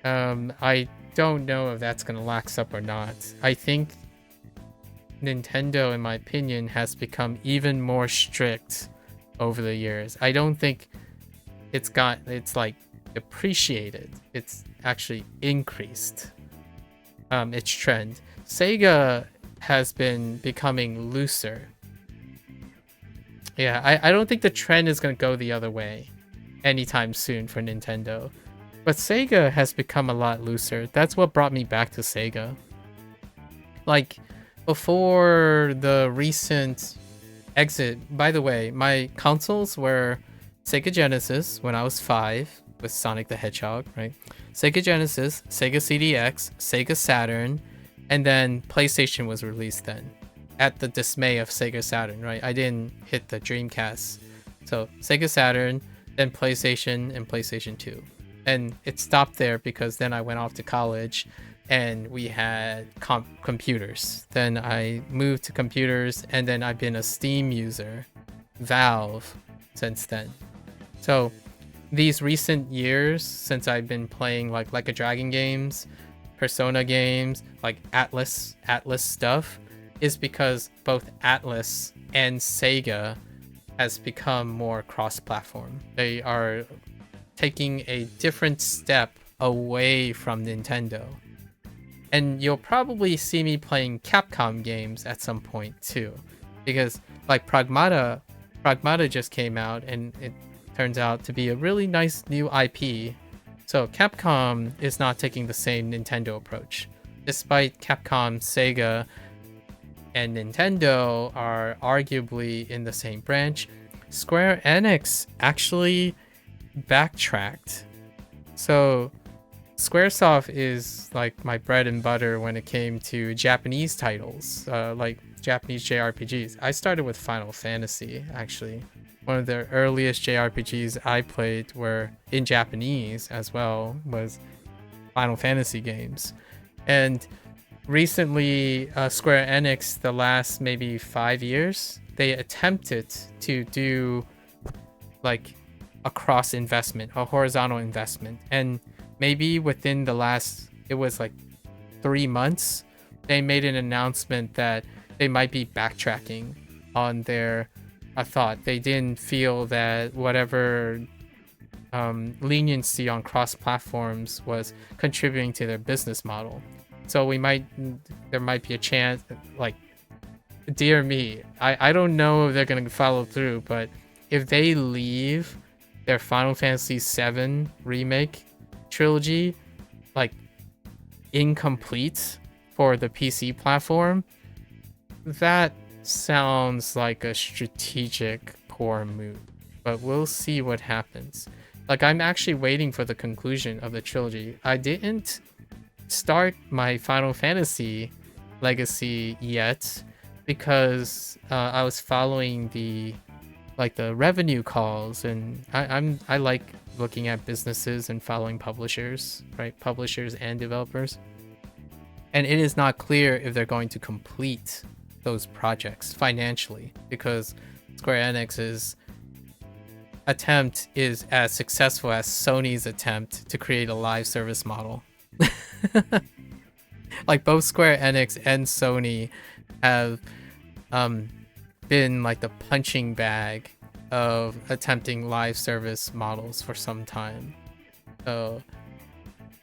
I don't know if that's gonna lax up or not. I think Nintendo, in my opinion, has become even more strict over the years. I don't think it's like appreciated. It's actually increased its trend. Sega has been becoming looser. Yeah, I don't think the trend is going to go the other way anytime soon for Nintendo. But Sega has become a lot looser. That's what brought me back to Sega. Like, before the recent exit, by the way, my consoles were Sega Genesis when I was 5 with Sonic the Hedgehog, right? Sega Genesis, Sega CDX, Sega Saturn, And then PlayStation was released then, at the dismay of Sega Saturn, right? I didn't hit the Dreamcast. So Sega Saturn, then PlayStation, and PlayStation 2. And it stopped there because then I went off to college and we had computers. Then I moved to computers, and then I've been a Steam user, Valve, since then. So these recent years, since I've been playing like a Dragon games, Persona games, like ATLUS stuff, is because both ATLUS and Sega has become more cross-platform. They are taking a different step away from Nintendo. And you'll probably see me playing Capcom games at some point too, because like Pragmata just came out, and it turns out to be a really nice new IP. So Capcom is not taking the same Nintendo approach. Despite Capcom, Sega, and Nintendo are arguably in the same branch, Square Enix actually backtracked. So Squaresoft is like my bread and butter when it came to Japanese titles, like Japanese JRPGs. I started with Final Fantasy, actually. One of the earliest JRPGs I played were in Japanese as well, was Final Fantasy games. And recently, Square Enix, the last maybe 5 years, they attempted to do like a cross investment, a horizontal investment. And maybe within the last, it was like 3 months, they made an announcement that they might be backtracking on their thought. They didn't feel that whatever leniency on cross platforms was contributing to their business model. So there might be a chance, like, dear me, I don't know if they're gonna follow through, but if they leave their Final Fantasy VII remake trilogy like incomplete for the PC platform, that sounds like a strategic poor move. But we'll see what happens. Like, I'm actually waiting for the conclusion of the trilogy. I didn't start my Final Fantasy legacy yet because I was following the revenue calls, and I like looking at businesses and following publishers, right? Publishers and developers. And it is not clear if they're going to complete those projects financially, because Square Enix's attempt is as successful as Sony's attempt to create a live service model. Like, both Square Enix and Sony have been like the punching bag of attempting live service models for some time. So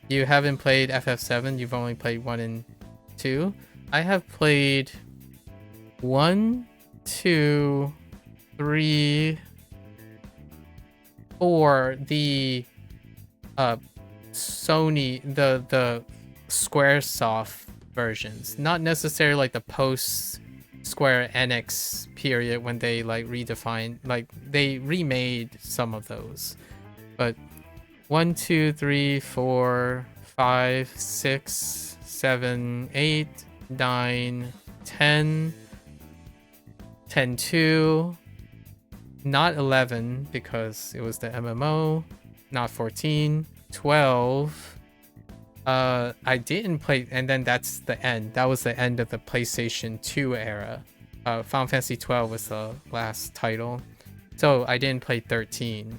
you haven't played FF7, you've only played 1 and 2. I have played 1, 2, 3, 4, the Sony, the Squaresoft versions, not necessarily like the post Square Enix period when they like redefined, like they remade some of those. But 1, 2, 3, 4, 5, 6, 7, 8, 9, 10, 10, 2, not 11 because it was the MMO, not 14, 12. I didn't play, and then that's the end. That was the end of the PlayStation 2 era. Final Fantasy 12 was the last title. So I didn't play 13.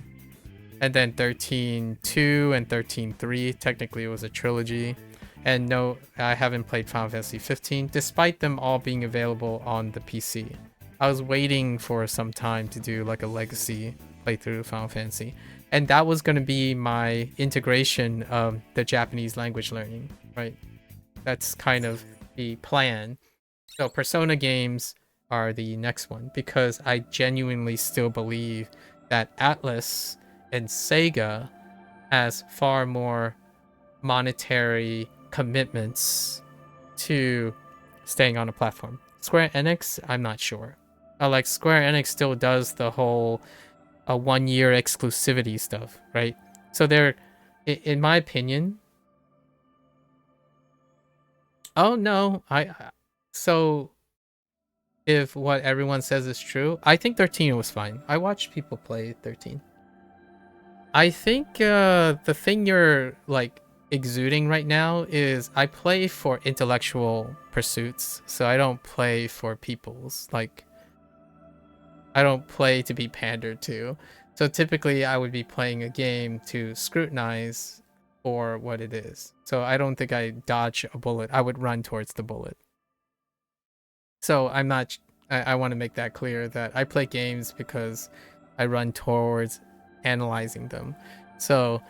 And then 13.2 and 13.3, technically it was a trilogy. And no, I haven't played Final Fantasy 15, despite them all being available on the PC. I was waiting for some time to do like a legacy playthrough of Final Fantasy. And that was going to be my integration of the Japanese language learning, right? That's kind of the plan. So Persona games are the next one, because I genuinely still believe that ATLUS and SEGA has far more monetary commitments to staying on a platform. Square Enix, I'm not sure. Like, Square Enix still does the whole a 1-year exclusivity stuff, right? So they're, in my opinion, Oh no, so if what everyone says is true, I think 13 was fine. I watched people play 13. I think the thing you're like exuding right now is I play for intellectual pursuits, so I don't play for people's. Like, I don't play to be pandered to. So typically I would be playing a game to scrutinize for what it is. So I don't think I dodge a bullet. I would run towards the bullet. So I'm not. I want to make that clear that I play games because I run towards analyzing them. So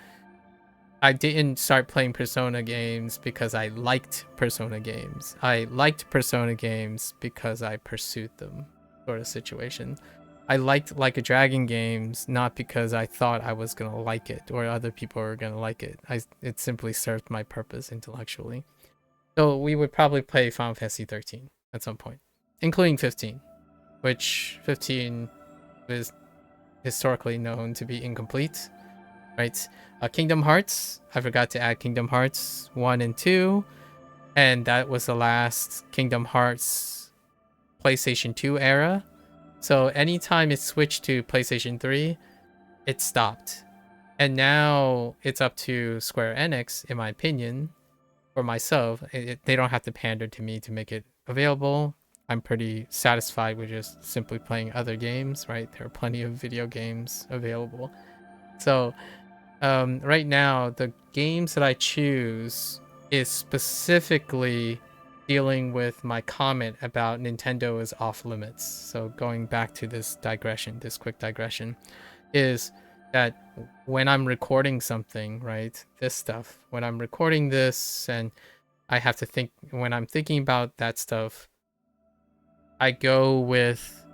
I didn't start playing Persona games because I liked Persona games. I liked Persona games because I pursued them, sort of situation. I liked Like a Dragon games not because I thought I was gonna like it or other people were gonna like it. It simply served my purpose intellectually. So we would probably play Final Fantasy 13 at some point, including 15, which 15 is historically known to be incomplete, right? Kingdom Hearts, I forgot to add Kingdom Hearts 1 and 2, and that was the last Kingdom Hearts PlayStation 2 era. So anytime it switched to PlayStation 3, it stopped. And now it's up to Square Enix, in my opinion, for myself. They don't have to pander to me to make it available. I'm pretty satisfied with just simply playing other games, right? There are plenty of video games available. So right now, the games that I choose is specifically dealing with my comment about Nintendo is off limits. So going back to this digression, this quick digression, is that when I'm recording something, right, this stuff, when I'm recording this and I have to think, when I'm thinking about that stuff, I go with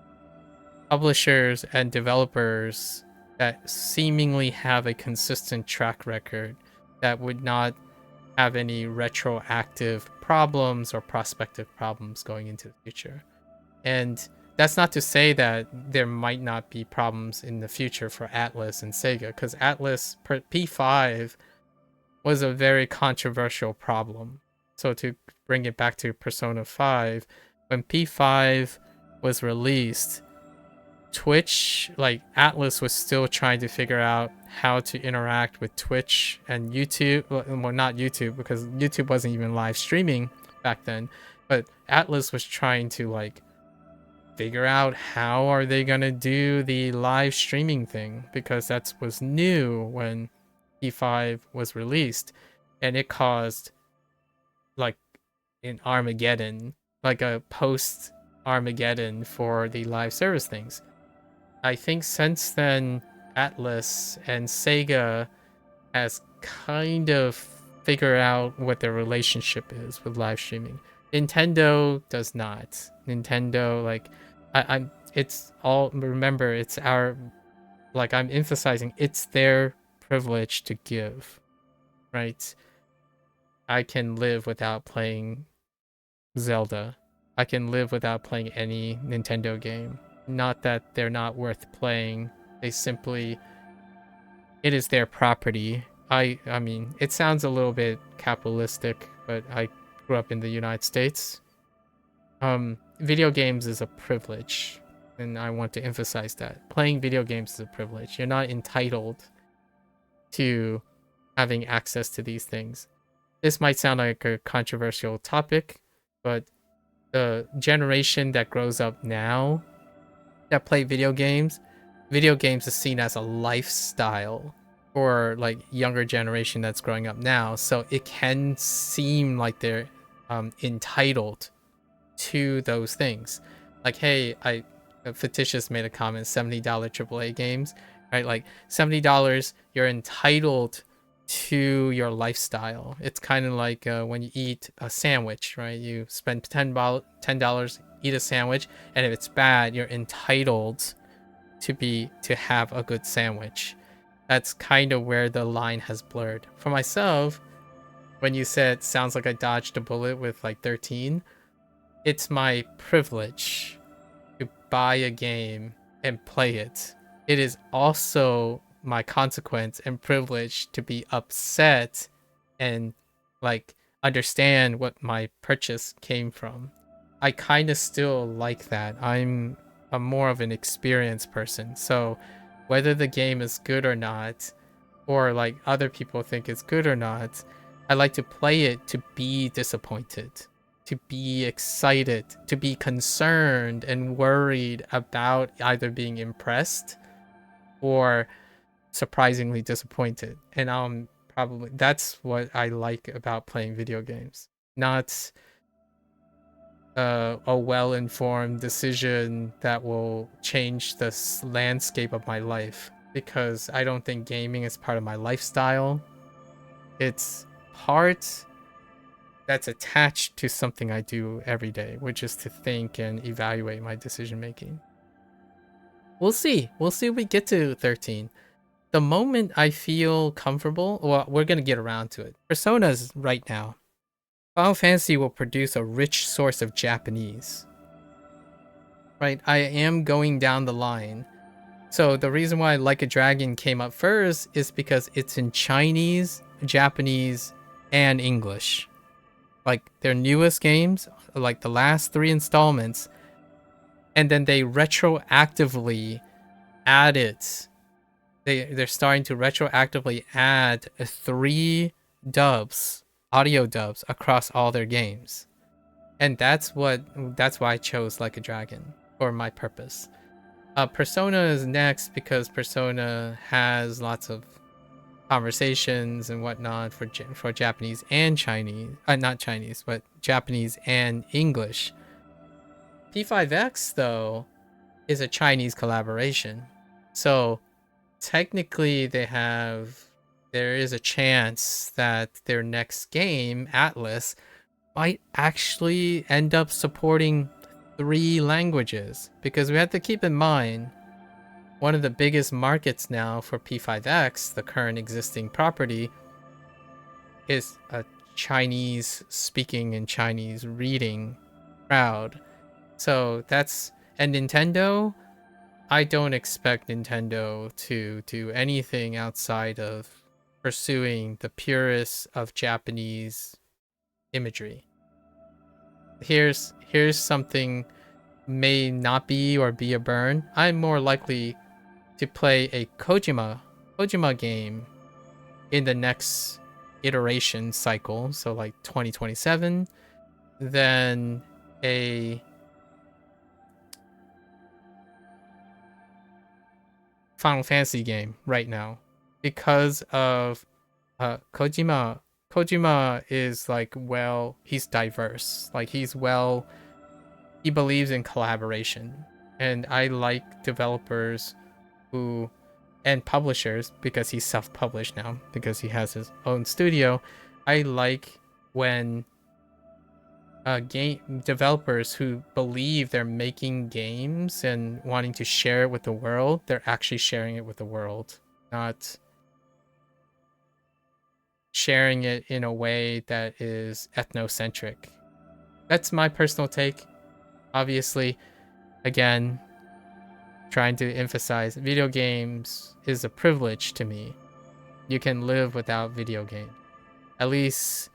publishers and developers that seemingly have a consistent track record that would not have any retroactive problems or prospective problems going into the future. And that's not to say that there might not be problems in the future for ATLUS and SEGA, because ATLUS P5 was a very controversial problem. So to bring it back to Persona 5, when P5 was released, Twitch, like ATLUS was still trying to figure out how to interact with Twitch and YouTube. Well, not YouTube, because YouTube wasn't even live streaming back then. But ATLUS was trying to like figure out how are they gonna do the live streaming thing, because that was new when P5 was released, and it caused like an Armageddon, like a post Armageddon for the live service things. I think since then, ATLUS and SEGA has kind of figured out what their relationship is with live streaming. Nintendo does not. Nintendo, like, I'm. It's all. Remember, it's our. Like, I'm emphasizing, it's their privilege to give, right? I can live without playing Zelda. I can live without playing any Nintendo game. Not that they're not worth playing. They simply, it is their property. I mean, it sounds a little bit capitalistic, but I grew up in the United States. Video games is a privilege, and I want to emphasize that. Playing video games is a privilege. You're not entitled to having access to these things. This might sound like a controversial topic, but the generation that grows up now that play video games is seen as a lifestyle for like younger generation that's growing up now. So it can seem like they're entitled to those things. Like, hey, Fictitious made a comment, $70 AAA games, right? Like $70, you're entitled to your lifestyle. It's kind of like when you eat a sandwich, right? You spend $10, eat a sandwich, and if it's bad, you're entitled to have a good sandwich. That's kind of where the line has blurred. For myself, when you said sounds like I dodged a bullet with like 13, it's my privilege to buy a game and play it. It is also my consequence and privilege to be upset and like understand what my purchase came from. I kind of still like that. I'm a more of an experienced person. So whether the game is good or not, or like other people think it's good or not, I like to play it to be disappointed, to be excited, to be concerned and worried about either being impressed or surprisingly disappointed. And probably that's what I like about playing video games. Not a well-informed decision that will change the landscape of my life, because I don't think gaming is part of my lifestyle. It's part that's attached to something I do every day, which is to think and evaluate my decision making. We'll see. We'll see if we get to 13. The moment I feel comfortable, well, we're going to get around to it. Personas right now. Final Fantasy will produce a rich source of Japanese. Right? I am going down the line. So the reason why Like a Dragon came up first is because it's in Chinese, Japanese, and English. Like their newest games, like the last 3 installments, and then they retroactively added. They're starting to retroactively add 3 dubs, audio dubs across all their games, and that's why I chose Like a Dragon for my purpose. Persona is next because Persona has lots of conversations and whatnot for Japanese and Chinese, not Chinese, but Japanese and English. P5X though is a Chinese collaboration, so technically there is a chance that their next game, ATLUS, might actually end up supporting 3 languages, because we have to keep in mind one of the biggest markets now for P5X, the current existing property, is a Chinese speaking and Chinese reading crowd. So that's, and Nintendo, I don't expect Nintendo to do anything outside of pursuing the purest of Japanese imagery. Here's something may not be or be a burn. I'm more likely to play a Kojima game in the next iteration cycle, so like 2027, than a Final Fantasy game right now, because of Kojima. Kojima is like, well, he's diverse. Like he believes in collaboration, and I like developers who, and publishers, because he's self-published now because he has his own studio. I like when game developers who believe they're making games and wanting to share it with the world, they're actually sharing it with the world, not sharing it in a way that is ethnocentric. That's my personal take. Obviously, again, trying to emphasize video games is a privilege to me. You can live without video games. At least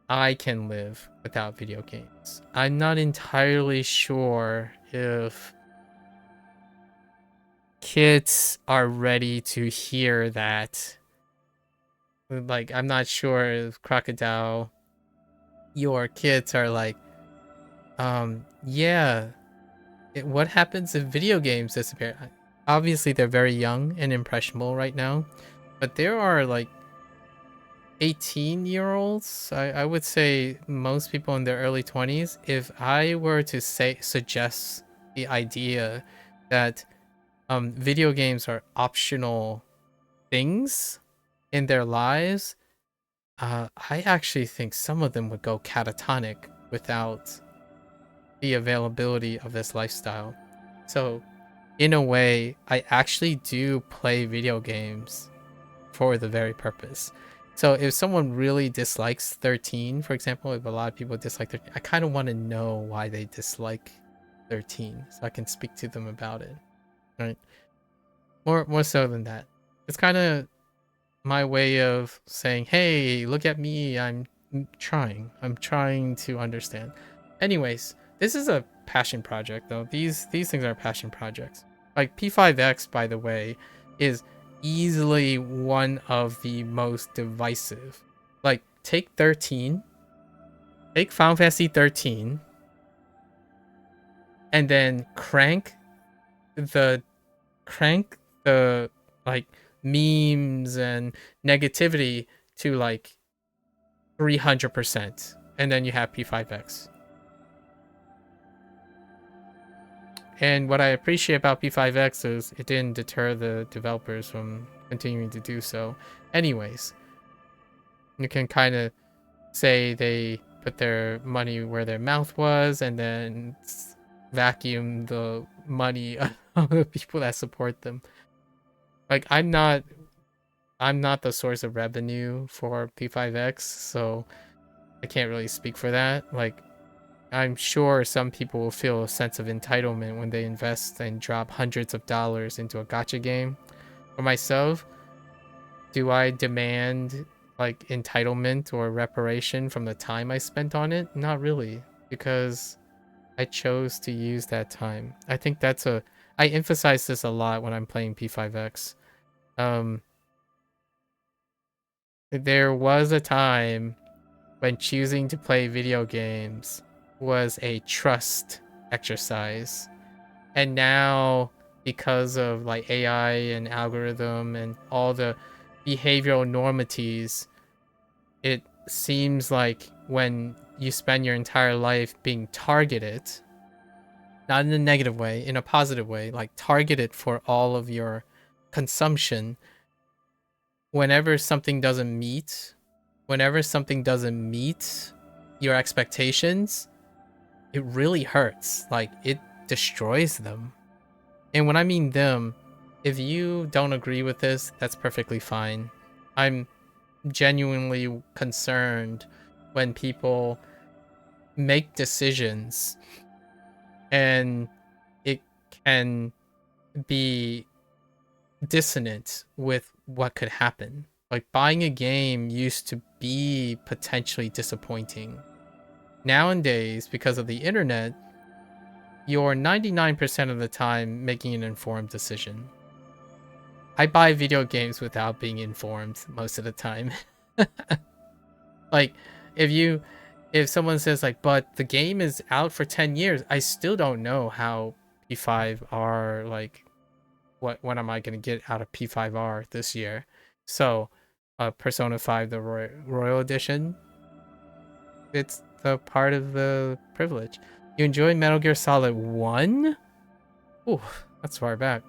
I can live without video games. I'm not entirely sure if kids are ready to hear that. Like, I'm not sure if Crocodile, your kids are like, yeah, what happens if video games disappear? Obviously, they're very young and impressionable right now, but there are like 18-year-olds. I would say most people in their early 20s. If I were to suggest the idea that video games are optional things in their lives, I actually think some of them would go catatonic without the availability of this lifestyle. So in a way, I actually do play video games for the very purpose. So if someone really dislikes 13, for example, if a lot of people dislike 13, I kind of want to know why they dislike 13 so I can speak to them about it, right? More so than that. It's kind of my way of saying, hey, look at me, I'm trying. I'm trying to understand. Anyways, this is a passion project though. These things are passion projects. Like P5X, by the way, is easily one of the most divisive. Like take 13, take Final Fantasy 13, and then the crank the like memes and negativity to like 300%, and then you have P5X. And what I appreciate about P5X is it didn't deter the developers from continuing to do so. Anyways, you can kind of say they put their money where their mouth was and then vacuum the money of the people that support them. Like I'm not the source of revenue for P5X, so I can't really speak for that. Like I'm sure some people will feel a sense of entitlement when they invest and drop hundreds of dollars into a gacha game. For myself, do I demand like entitlement or reparation from the time I spent on it? Not really, because I chose to use that time. I think I emphasize this a lot when I'm playing P5X. There was a time when choosing to play video games was a trust exercise. And now, because of like AI and algorithm and all the behavioral normities, it seems like when you spend your entire life being targeted, not in a negative way, in a positive way, like targeted for all of your consumption, whenever something doesn't meet your expectations, it really hurts. Like it destroys them. And when I mean them, if you don't agree with this, that's perfectly fine. I'm genuinely concerned when people make decisions and it can be dissonant with what could happen. Like buying a game used to be potentially disappointing. Nowadays, because of the internet, you're 99% of the time making an informed decision. I buy video games without being informed most of the time. Like if someone says like, but the game is out for 10 years, I still don't know how P5R, like what am I going to get out of P5R this year. So Persona 5 the Royal Edition, it's the part of the privilege. You enjoy Metal Gear Solid 1? Ooh, that's far back.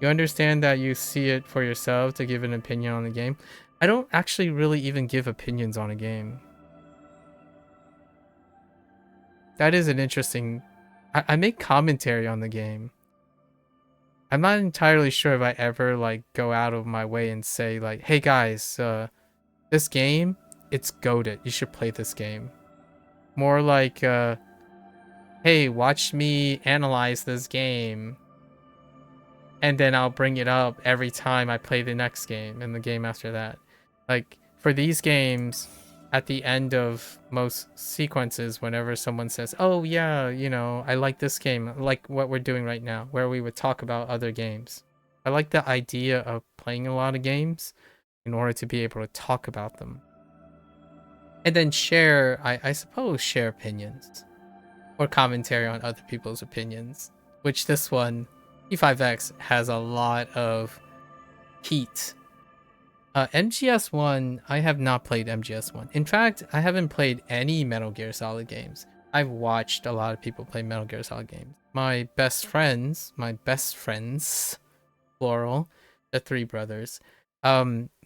You understand that you see it for yourself to give an opinion on the game. I don't actually really even give opinions on a game. That is an interesting... I make commentary on the game. I'm not entirely sure if I ever like go out of my way and say like, hey guys, this game, it's goated. You should play this game. More like, hey, watch me analyze this game. And then I'll bring it up every time I play the next game and the game after that. Like, for these games, at the end of most sequences, whenever someone says, oh yeah, you know, I like this game, like what we're doing right now, where we would talk about other games. I like the idea of playing a lot of games in order to be able to talk about them. And then share, I suppose, share opinions. Or commentary on other people's opinions. Which this one, P5X, has a lot of heat. MGS1, I have not played MGS1. In fact, I haven't played any Metal Gear Solid games. I've watched a lot of people play Metal Gear Solid games. My best friends, plural, the three brothers,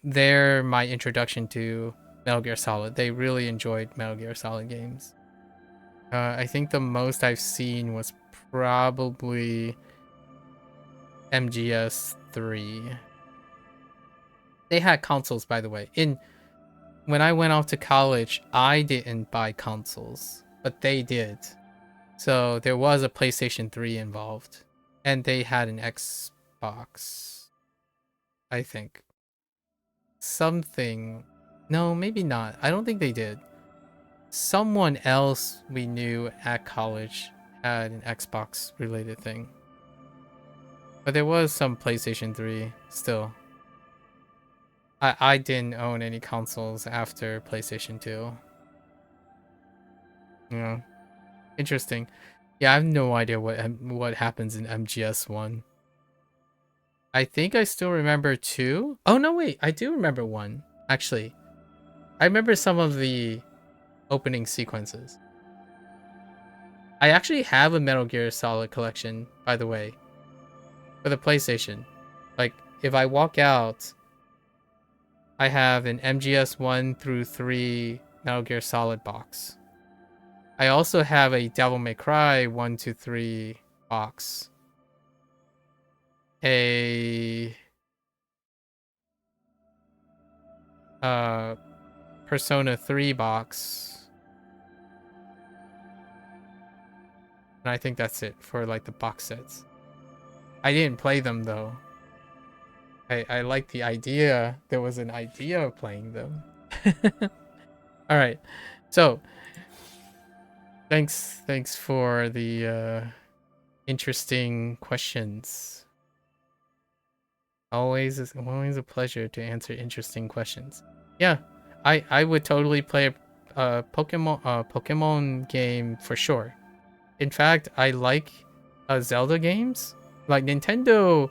they're my introduction to Metal Gear Solid. They really enjoyed Metal Gear Solid games. I think the most I've seen was probably MGS3. They had consoles, by the way. When I went off to college, I didn't buy consoles, but they did. So there was a PlayStation 3 involved, and they had an Xbox, I think. Something. No, maybe not. I don't think they did. someone else we knew at college had an Xbox related thing. But there was some PlayStation 3 still. I didn't own any consoles after PlayStation 2. Yeah. Interesting. Yeah, I have no idea what happens in MGS1. I think I still remember 2. Oh no, wait, I do remember 1. Actually, I remember some of the opening sequences. I actually have a Metal Gear Solid collection, by the way, for the PlayStation. Like, if I walk out, I have an MGS 1 through 3 Metal Gear Solid box. I also have a Devil May Cry 1 to 3 box. A Persona 3 box. And I think that's it for like the box sets. I didn't play them though. I like the idea. There was an idea of playing them. All right. So, thanks for the interesting questions. Always a pleasure to answer interesting questions. Yeah, I would totally play a Pokemon game for sure. In fact, I like Zelda games. Like Nintendo,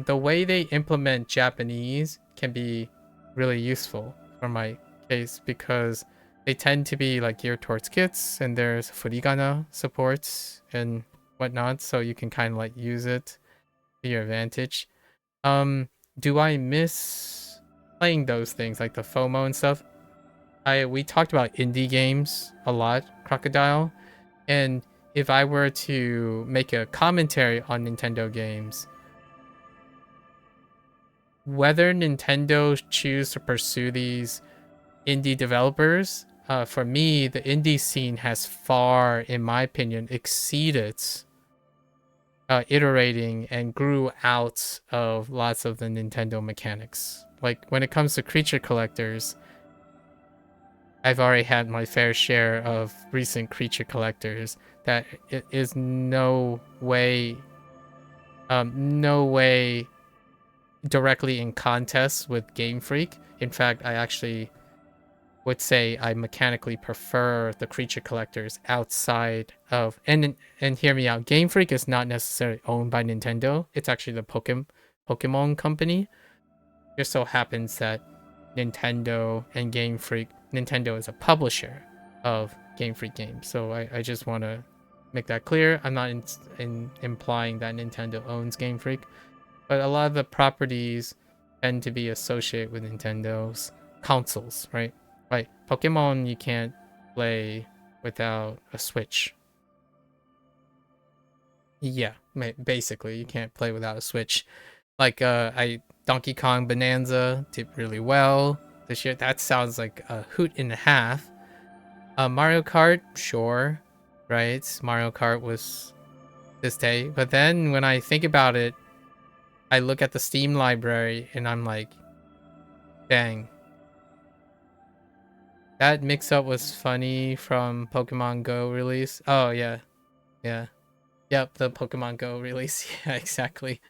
the way they implement Japanese can be really useful for my case because they tend to be like geared towards kids, and there's furigana supports and whatnot, so you can kind of like use it to your advantage. Do I miss playing those things like the FOMO and stuff? We talked about indie games a lot, Crocodile, and if I were to make a commentary on Nintendo games, whether Nintendo choose to pursue these indie developers, for me, the indie scene has far, in my opinion, exceeded iterating and grew out of lots of the Nintendo mechanics. Like when it comes to creature collectors, I've already had my fair share of recent creature collectors that it is no way directly in contest with Game Freak. In fact, I actually would say I mechanically prefer the creature collectors outside of and hear me out. Game Freak is not necessarily owned by Nintendo. It's actually the Pokemon company. It just so happens that Nintendo is a publisher of Game Freak games. So I just want to make that clear. I'm not implying that Nintendo owns Game Freak, but a lot of the properties tend to be associated with Nintendo's consoles, right? Like Pokemon, you can't play without a Switch. Yeah, basically, you can't play without a Switch. Like Donkey Kong Bonanza did really well this year. That sounds like a hoot and a half. Mario Kart, sure, right? Mario Kart was this day, but then when I think about it, I look at the Steam library and I'm like, dang. That mix-up was funny from Pokemon Go release. Oh, yeah. Yeah. Yep, the Pokemon Go release. Yeah, exactly.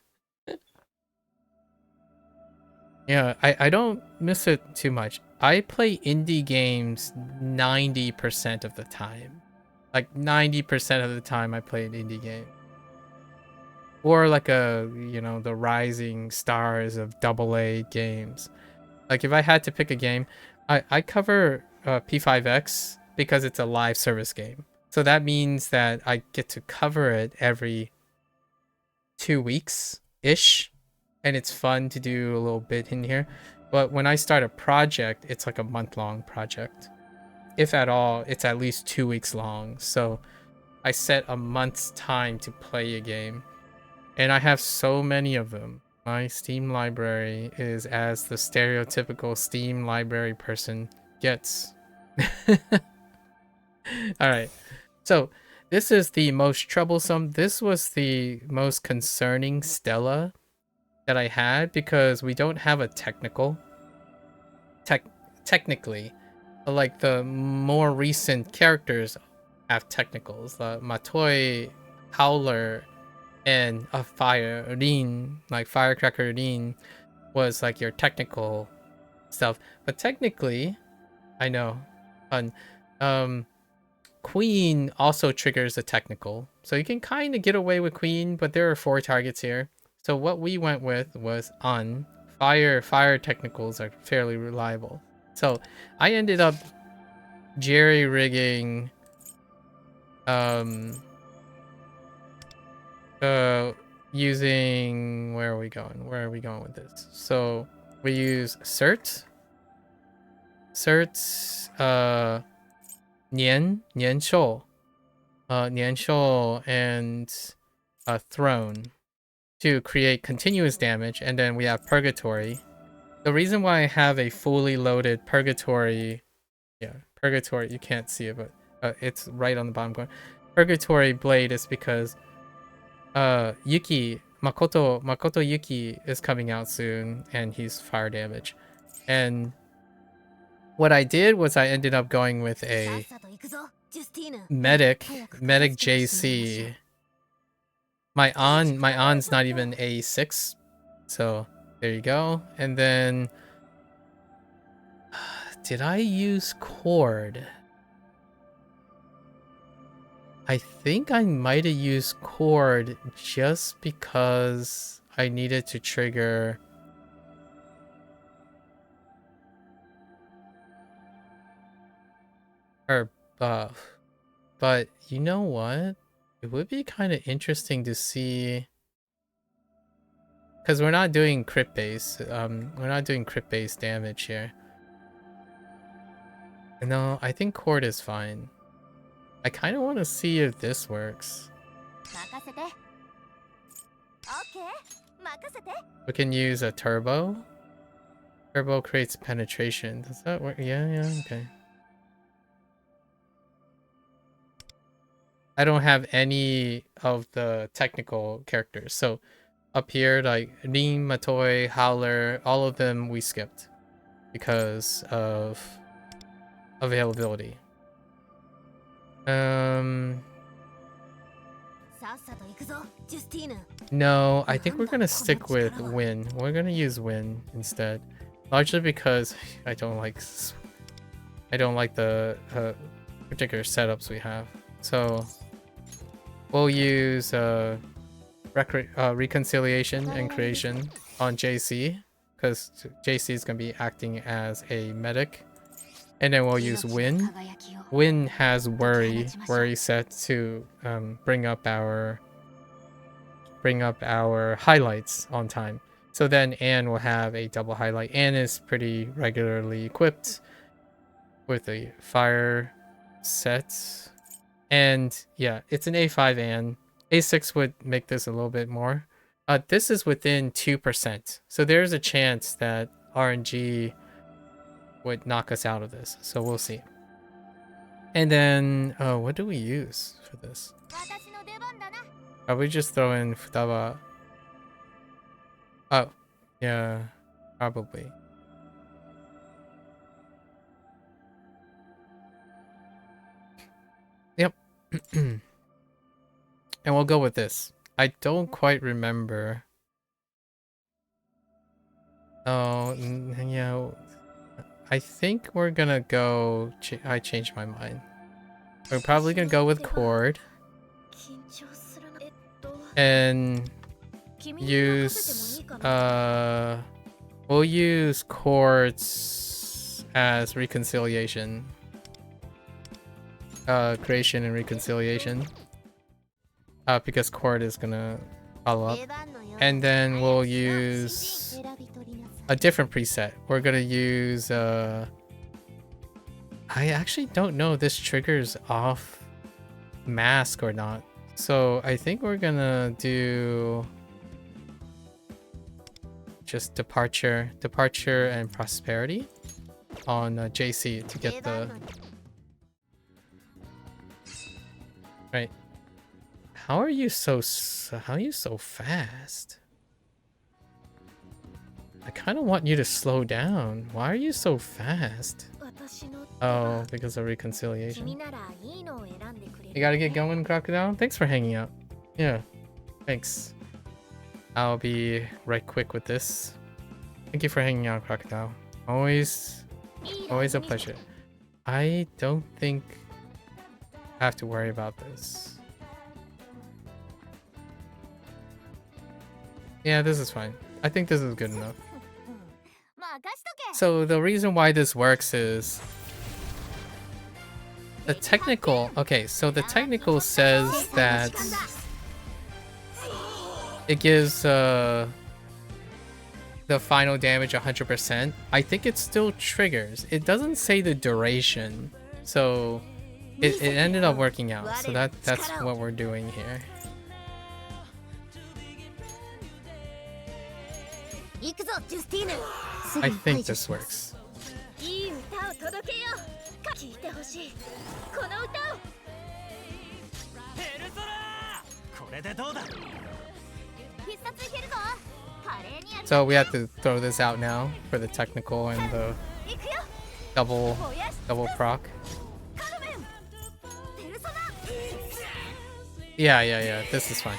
Yeah, I don't miss it too much. I play indie games 90% of the time. Like 90% of the time I play an indie game. Or like the rising stars of AA games. Like if I had to pick a game, I cover P5X because it's a live service game. So that means that I get to cover it every 2 weeks-ish. And it's fun to do a little bit in here. But when I start a project, it's like a month-long project. If at all, it's at least 2 weeks long. So I set a month's time to play a game. And I have so many of them. My Steam library is as the stereotypical Steam library person gets. Alright, so this is the most troublesome. This was the most concerning Stella that I had because we don't have a technically like the more recent characters have technicals. Matoi, Howler, and a Fire Rin, like Firecracker Rin, was like your technical stuff. But technically, I know, fun. Queen also triggers a technical, so you can kind of get away with Queen, but there are 4 targets here. So what we went with was on fire. Fire technicals are fairly reliable. So I ended up jerry-rigging using, where are we going with this? So we use cert, nian shou, and throne to create continuous damage, and then we have purgatory. The reason why I have a fully loaded purgatory, purgatory, you can't see it, but it's right on the bottom corner. Purgatory blade is because Makoto Yuki is coming out soon, and he's fire damage. And what I did was I ended up going with a medic JC. My on's not even A6, so there you go. And then did I use cord? I think I might have used cord just because I needed to trigger her buff. But you know what? It would be kind of interesting to see, because we're not doing crit base. We're not doing crit base damage here. No, I think cord is fine. I kind of want to see if this works. We can use a turbo. Turbo creates penetration. Does that work? Yeah, okay. I don't have any of the technical characters. So up here, like Rin, Matoi, Howler, all of them we skipped because of availability. No, I think we're gonna stick with Win. We're gonna use Win instead, largely because I don't like the particular setups we have. So we'll use reconciliation and creation on JC, because JC is gonna be acting as a medic. And then we'll use Win. Win has worry set to bring up our highlights on time. So then Anne will have a double highlight. Anne is pretty regularly equipped with a fire set. And yeah, it's an A5 Anne. A6 would make this a little bit more. This is within 2%. So there's a chance that RNG would knock us out of this. So we'll see. And then, what do we use for this? Probably just throw in Futaba. Oh, yeah, probably. Yep. And we'll go with this. I don't quite remember. Oh, yeah. I think we're gonna go... I changed my mind. We're probably gonna go with cord. And use... we'll use cords as reconciliation. Creation and reconciliation. Because cord is gonna follow up. And then we'll use a different preset. We're gonna use I actually don't know if this triggers off mask or not. So I think we're gonna do just departure and prosperity on JC to get the right. How are you so fast? I kind of want you to slow down. Why are you so fast? Oh, because of reconciliation. 君ならいいのを選んでくれ You gotta get going, Crocodile. Thanks for hanging out. Yeah, thanks. I'll be right quick with this. Thank you for hanging out, Crocodile. Always a pleasure. I don't think I have to worry about this. Yeah, this is fine. I think this is good enough. 任しとけ So the reason why this works is the technical. Okay, so the technical says that it gives the final damage 100%. I think it still triggers. It doesn't say the duration, so it ended up working out. So that's what we're doing here. 行くぞジュスティーヌ I think this works. いい歌を届けよう聴いてほしいこの歌をペルソナこれでどうだ必殺いけるぞ華麗にやる So we have to throw this out now for the technical and the 行くよ double 燃やし proc. カルメンペルソナ Yeah. This is fine.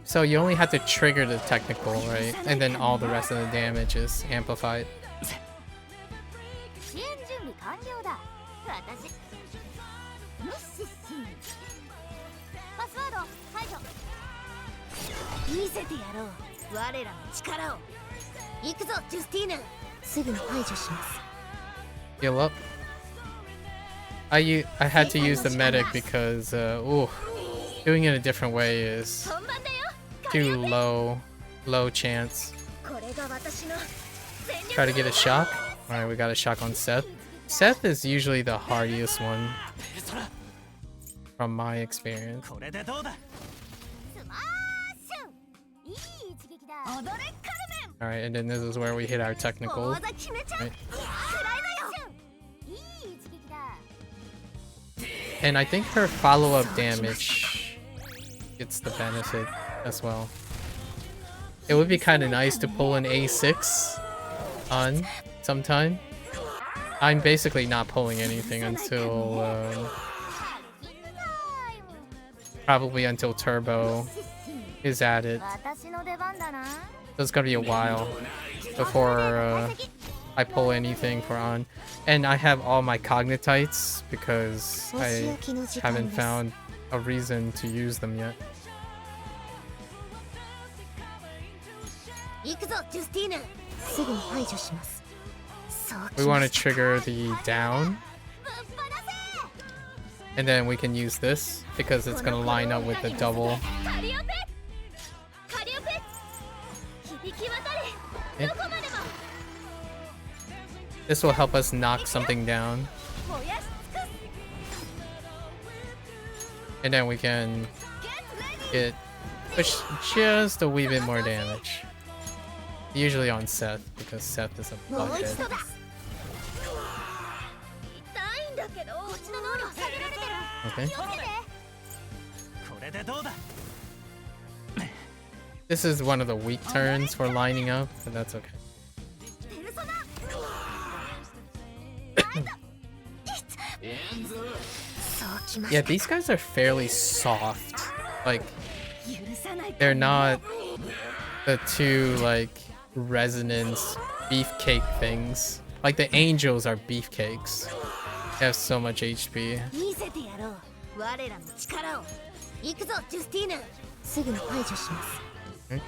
So you only have to trigger the technical, right? And then all the rest of the damage is amplified. 支援準備完了だ私ミッシッシンパスワード解除見せてやろう我らの力を行くぞジュスティーヌすぐに排除します Heal up. I had to use the medic because doing it a different way is 本番だよ too low chance. これが私の全力 Try to get a shock. Alright, we got a shock on Seth. Seth is usually the hardiest one ペルソナ from my experience. これでどうだスマッシュいい一撃だ踊れカルメン Alright, and then this is where we hit our 大 technical. 技決めちゃう Right. スライドよいい一撃だ And I think her follow-up damage gets the benefit as well. It would be kind of nice to pull an A6 on sometime. I'm basically not pulling anything until probably until Turbo is added. 私の出番だな So it's gonna be a while before I pull anything for on. And I have all my cognitites because I haven't found a reason to use them yet. 行くぞジュスティーヌすぐに排除しますそう We want to trigger the down, ぶっ放せ and then we can use this because it's gonna line up with the double. カリオペカリオペ響き渡れ Okay. どこまでも This will help us knock something down, 燃やし尽くす and then we can get push just a wee bit more damage. Usually on Seth because Seth is a もう一 bughead. 度だ痛いんだけどこっちの能力下げられてる Okay. 気をつけてこれでどうだ This is one of the weak turns for lining up, but that's okay. ペルソナそうきま Yeah, し these guys are fairly soft. Like た許さない they're not the two like resonance beefcake things. Like the angels are beefcakes. They have so much HP. 見せてやろう我らの力を行くぞジュスティーヌすぐに排除します Okay.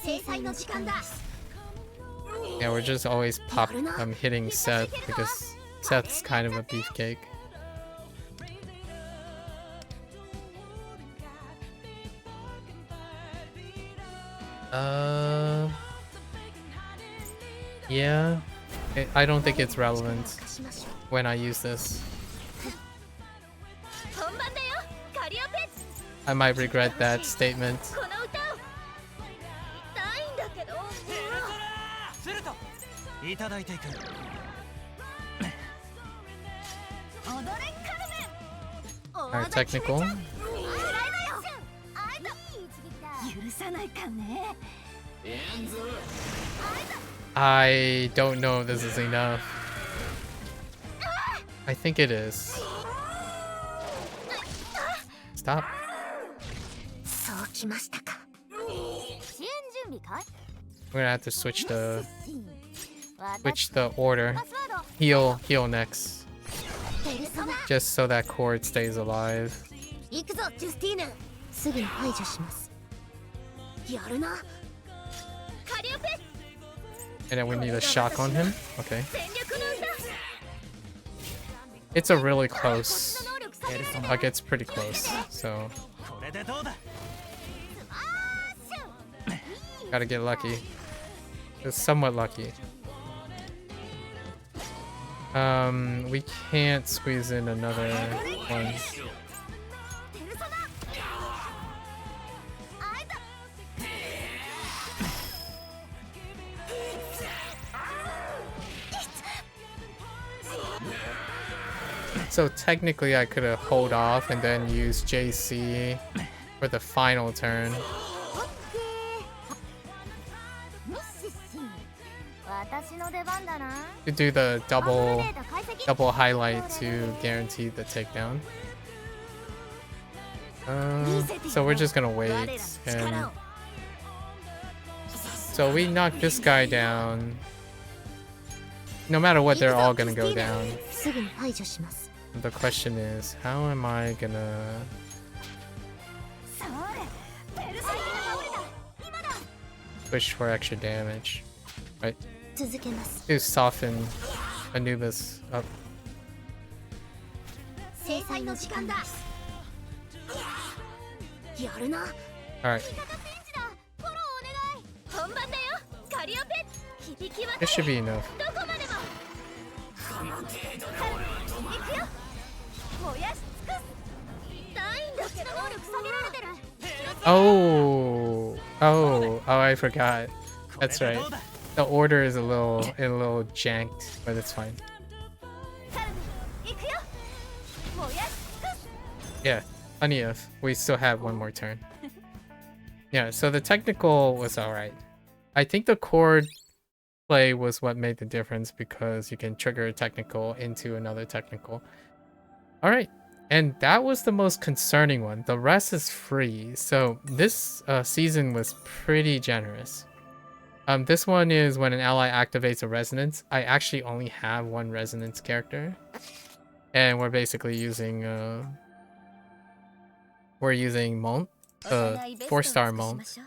制裁の時間だ Yeah, we're just always hitting Seth because Seth's kind of a beefcake. Yeah. I don't think it's relevant しましょう when I use this. 本番だよカリオペ I might regret that statement. この歌を痛いんだけどするといただいていく踊れカルメン Alright, technical. スライドよあいついい一撃だ許 I don't know if this is enough. I think it is. Stop. そうきましたか。支援準備かい？ We're gonna have to switch the order. Heal next. Just so that cord stays alive. 行くぞ、ジュスティーヌ。すぐに排除します。やるな。カリオペ。 And then we need a shock on him. Okay. It's a really close. Like it's pretty close. So これでどうだ。 gotta get lucky. It's somewhat lucky. We can't squeeze in another one. So technically I could have hold off and then use JC for the final turn. To do the double highlight to guarantee the takedown. So we're just gonna wait, and so we knock this guy down. No matter what, they're all gonna go down. The question is, how am I gonna push for extra damage? Right? To soften Anubis up. Alright. This should be enough. Oh, I forgot. That's right. The order is a little janked, but it's fine. Yeah, plenty of. We still have one more turn. Yeah, so the technical was alright. I think the chord play was what made the difference, because you can trigger a technical into another technical. Alright, and that was the most concerning one. The rest is free, so this season was pretty generous. This one is when an ally activates a resonance. I actually only have one resonance character, and we're basically using Mont, 4-star Mont,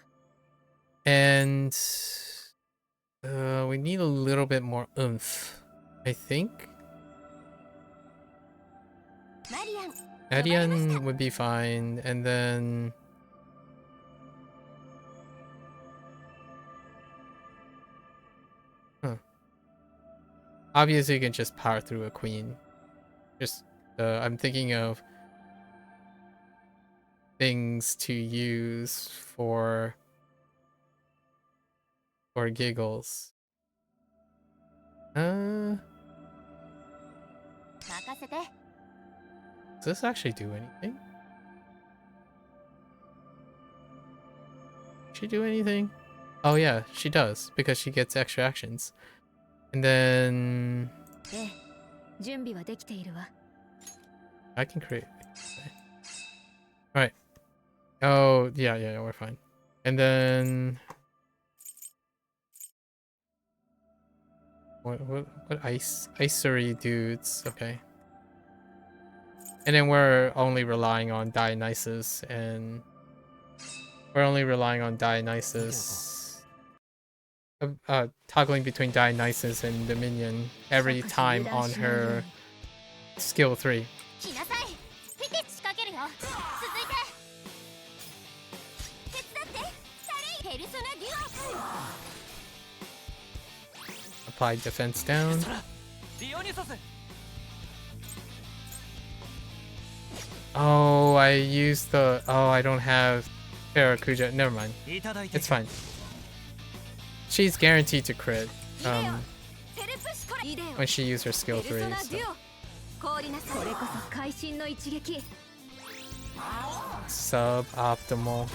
and we need a little bit more oomph, I think. Marian would be fine, and then obviously you can just power through a queen. Just I'm thinking of things to use for giggles. Does this actually do anything? She do anything? Oh yeah, she does, because she gets extra actions. And then I can create. Okay. Alright. Oh yeah, we're fine. And then what icery dudes, okay. And then we're only relying on Dionysus, and toggling between Dionysus and the minion every time on her skill 3. Apply defense down. Oh, I used the... Oh, I don't have Parakuja. Never mind. It's fine. She's guaranteed to crit when she uses her skill 3. So. Suboptimal.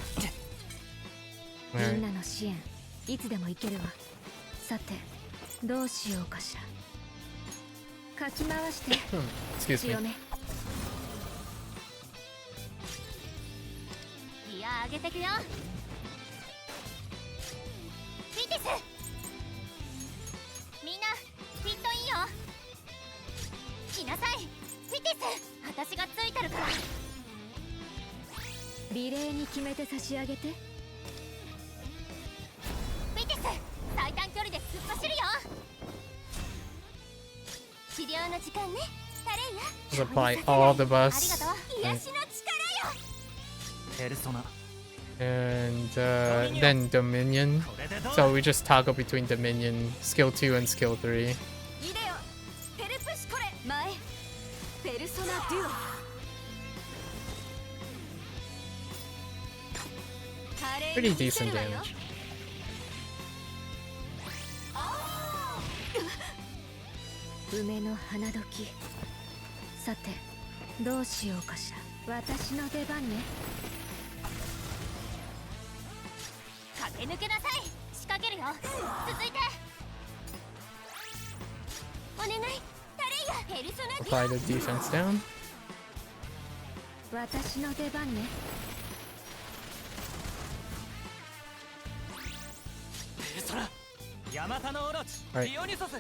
Alright. なの支援いつでも行けるわ。さてどうしようかしら。かき回して Excuse 強 me. め。ギア上げてくよ。フィティス、みんなフィットインよ。来なさいフィティス、私がついてるから。リレーに決めて差し上げて。フィティス、最短距離で突っ走るよ。治療の時間ね、タレイヤ。 Just apply all the あり buffs. がとう。癒 Right. しの力よ。ペルソナ And then Dominion. これでどう So we just toggle between Dominion, skill 2 and skill 3. イデオペルプシコレ前ペルソナデュオ。華麗 Pretty に見せ decent るわよ。 damage. 梅の花時。さてどうしようかしら。私の出番ね。駆け抜けなさい。仕掛けるよ。続いてお願いタレイヤ。ペルソナデュ Apply the defense down. オ。私の出番ね。ペルソナヤマタノオロチ Right. ディオニソス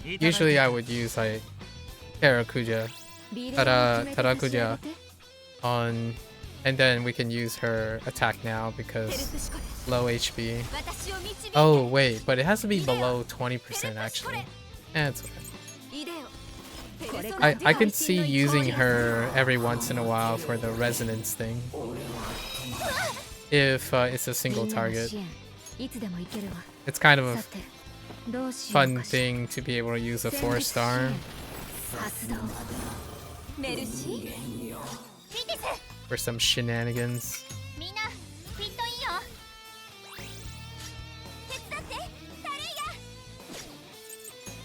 Usually I would use like Tarakuja リレーにた決めて差し上 Tarakuja げて。 on, and then we can use her attack now ペル because プシコレ low HP. 私を導いて。 Oh wait, but it has to be below 20% actually. It's okay. イデオペルソナ I デュオ。 I could see using her every once in a while for the resonance thing. If it's a single みんなの target. 支援いつでも行けるわ。 It's kind of さ a てどうしよう fun かしら。 thing to be able to use a 戦慄 4 star 支援発動。メルシーフィティス、 for some shenanigans. みんなフィットインよ。手伝ってタレイヤ。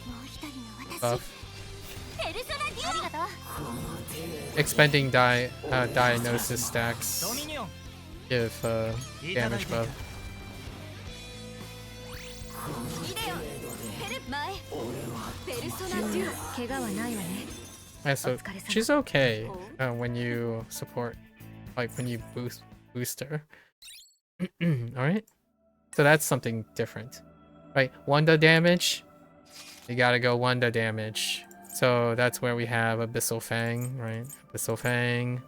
もう一人の私。 Buff. ペルソナデュオ。ありがとう。 Expending diagnosis stacks ドミニオン give damage buff. イデオペル前ペルソナデュオ。怪我はないわね。 Yeah, so she's okay when you support, like when you boost her. All right, so that's something different, right? Wanda damage, you gotta go Wanda damage. So that's where we have Abyssal Fang, right? Abyssal Fang.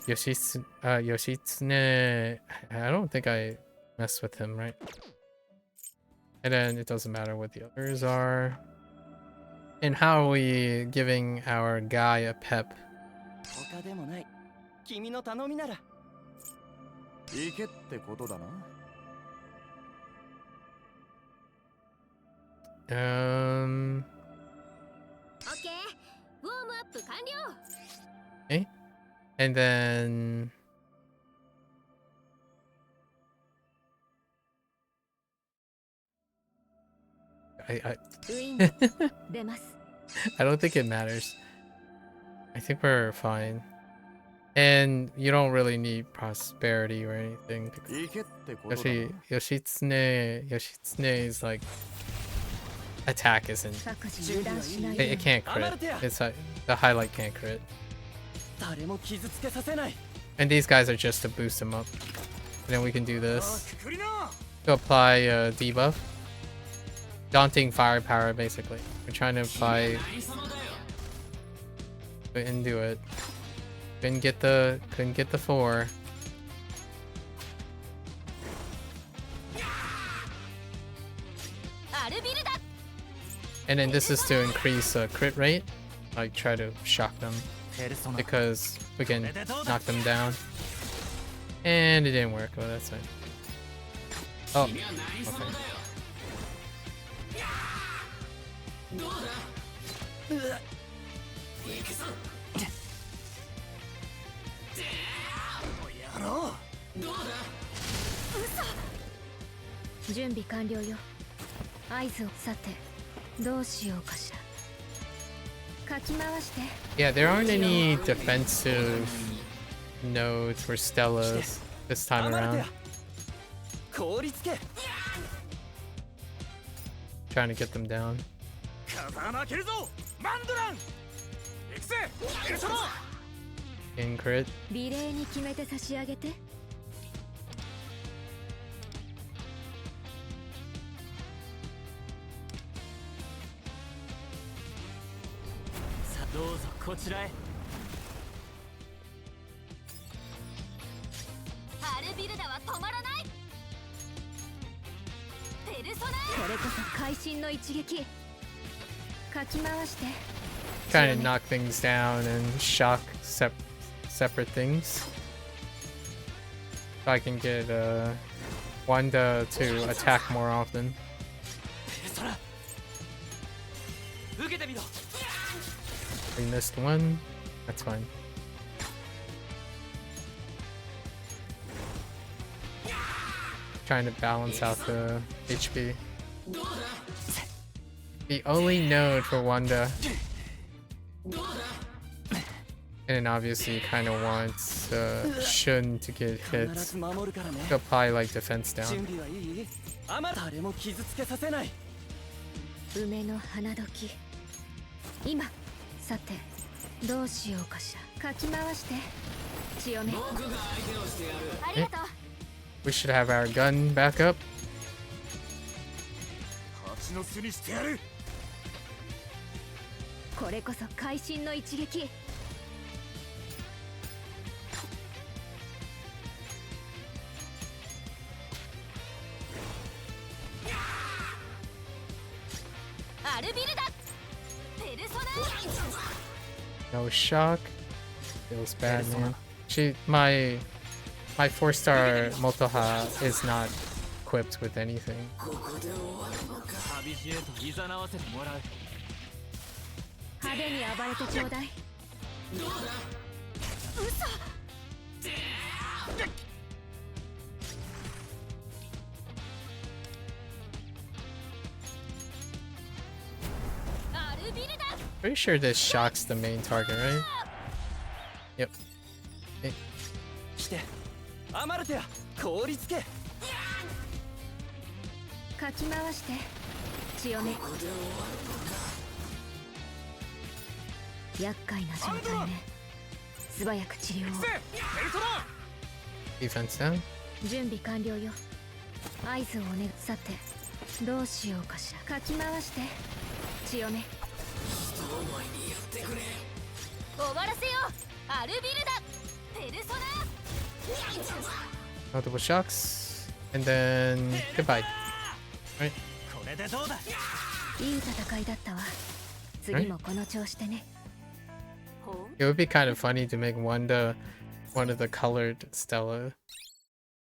Yoshitsune. I don't think I messed with him, right? And then it doesn't matter what the others are. And how are we giving our guy a pep? 他でもない君の頼みなら行けってことだな オッケー。ウォームアップ完了。 And then I ウィン出ます。 I don't think it matters. I think we're fine. And you don't really need prosperity or anything. 行けってことだな Yoshitsune's like attack isn't. 各自油断しない It, で it can't crit. It's like the highlight can't crit. 誰も傷つけさせない And these guys are just to boost him up. And then we can do あ this くくりな to apply debuff. Daunting firepower, basically. We're trying to apply. Couldn't do it. Couldn't get the 4. And then this is to increase crit rate. Like try to shock them ペルソナ because we can knock them down. And it didn't work. Well, that's fine. Oh, okay. やろう準備完了よ。合図を。さてどうしようかしら。かき回して。 Yeah, there aren't any defensive nodes for Stellas this time around. 凍りつけ Trying to get them down. 風穴開けるぞマンドラン行くぜエルソロ In crit. 美麗に決めて差し上げて。さあどうぞこちらへアルビルダは止まらない。ペルソナこれこそ会心の一撃。かき回して。 Kind of knock things down and shock separate things. So I can get Wanda to attack more often. ペルソナ受けてみろ We missed one. That's fine. Trying to balance out the HP. The only node for Wanda. And obviously kind of wants Shun to get 必 hit ず守るからね to apply like defense 準 down. 備はいいあま誰も傷つけさせない梅の花時。今。さて、どうしようかしら。かき回して。強め。ありがとう。 We should have our gun back up. 蜂の巣にしてやるこれこそ会心の一撃。アルビルダ。ペルソナ。 No shock. Feels bad, man. My 4-star Motoha is not equipped with anything. 旅路へと誘わせてもらう 派手に暴れてちょうだい。アルビルダ。 Pretty sure this shocks the main target, right? Yep. してアマルテや凍りつけかき回して。強め。厄介な状態ね。素早く治療を。ペルソナ Defense down. 準備完了よ。合図をお願い。さて、どうしようかしら。かき回して。強め。終わらせよう。アルビルダ。ペルソナ。 Multiple shocks. And then goodbye. Right? これでどうだいい戦いだったわ。次もこの調子でね。 It would be kind of funny to make Wanda one of the colored Stella.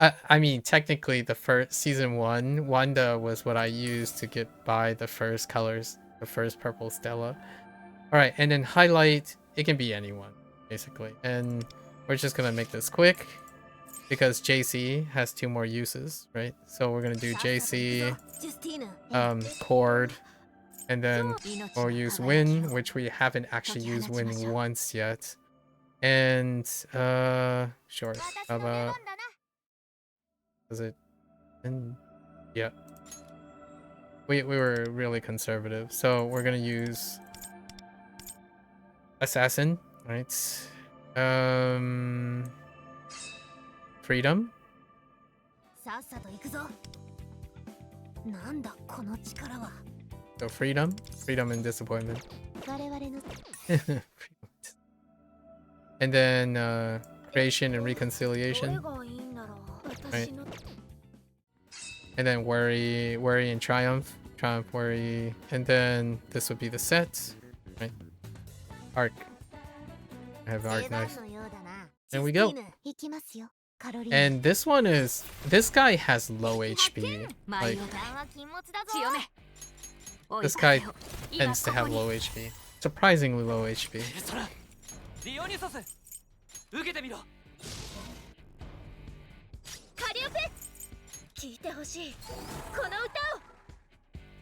I mean, technically, the first season 1, Wanda was what I used to get by the first colors, the first purple Stella. All right, and then highlight. It can be anyone, basically. And we're just gonna make this quick because JC has 2 more uses, right? So we're gonna do JC, Cord, and then we'll use Win, which we haven't actually used Win once yet. And sure. How about is it? And yeah. We were really conservative, so we're gonna use Assassin, right? Freedom. さっさと行くぞ。なんだこの力は。 So freedom and disappointment. 我々の And then creation and reconciliation. がいいんだろう。 Right. And then worry and triumph, worry, and then this would be the set, right? Arc. I have arc knife. There we go. 行きますよ。カロリー。 And this guy has low HP. Like 強め。 this guy tends to have low HP. Surprisingly low HP. ペルソナディオニソス受けてみろカリオペ。聞いてほしい。この歌を。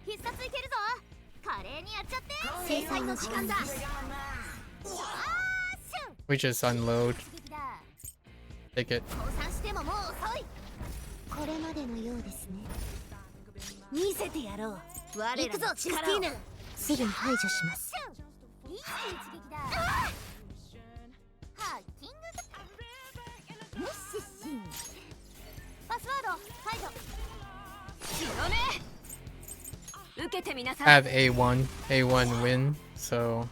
必殺いけるぞ。華麗にやっちゃって。制裁の時間だ。 We just unload. Take it. 降参してももう遅い。これまでのようですね。見せてやろう。我らの力を。行くぞ、クリスティーナ。すぐに排除します。いい一撃だ。ハッキング。ミッシッシン。パスワード解除。強め。受けてみなさい。 Have A1 win, so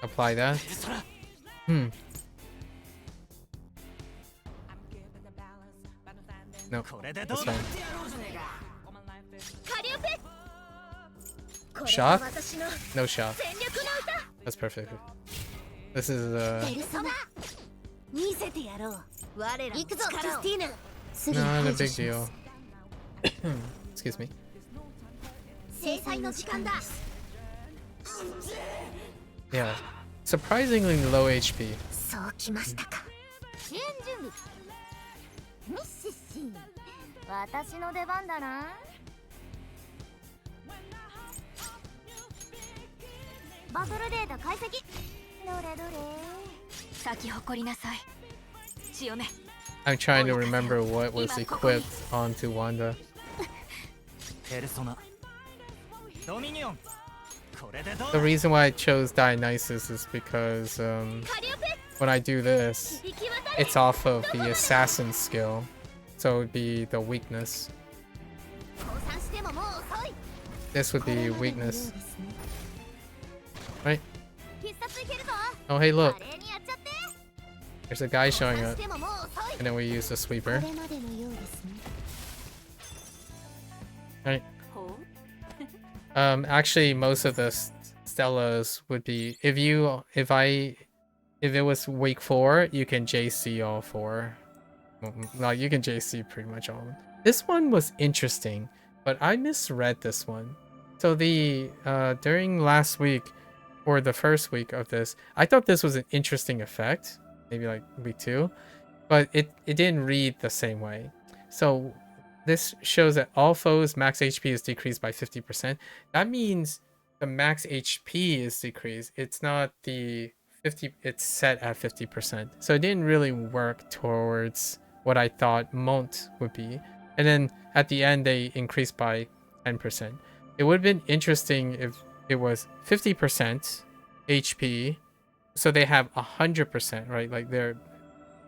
apply that. No, that's fine. カリオペ。 Shock? 私の No shock. 全力の歌。 That's perfect. This is ペルソナ。見せてやろう。我らの力を。行くぞ、クリスティーナ。すぐに not 排 a 除 big しま deal. す。 Excuse me. 制裁の時間だ。 Yeah, surprisingly low HP. そうきましたか。支援準備。ミッシッシン。私の出番だな。バトルデータ解析。どれどれ。咲き誇りなさい。強め。 I'm trying to remember what was equipped onto Wanda. ペルソナドミニオンこれでどう The reason why I chose Dionysus is because カリオペ。 when I do this, 行き渡れ。 it's off of the assassin skill, so it would be the weakness. 降参してももう遅い。 This would be weakness, right? 必殺いけるぞ。 Oh, hey, look, 華麗にやっちゃって。 there's a guy 降 showing 参 up, してももう遅い。 and then we use the こ sweeper. れまでのようですね。 Right? ほう。 Actually, most of the Stellas would be if it was week 4, you can JC all 4. No, you can JC pretty much all of them. This one was interesting, but I misread this one. So the during last week or the first week of this, I thought this was an interesting effect, maybe like week 2, but it didn't read the same way. So this shows that all foes max HP is decreased by 50%. That means the max HP is decreased. It's not the 50, it's set at 50%. So it didn't really work towards what I thought Mont would be. And then at the end, they increased by 10%. It would have been interesting if it was 50% HP. So they have 100%, right? Like their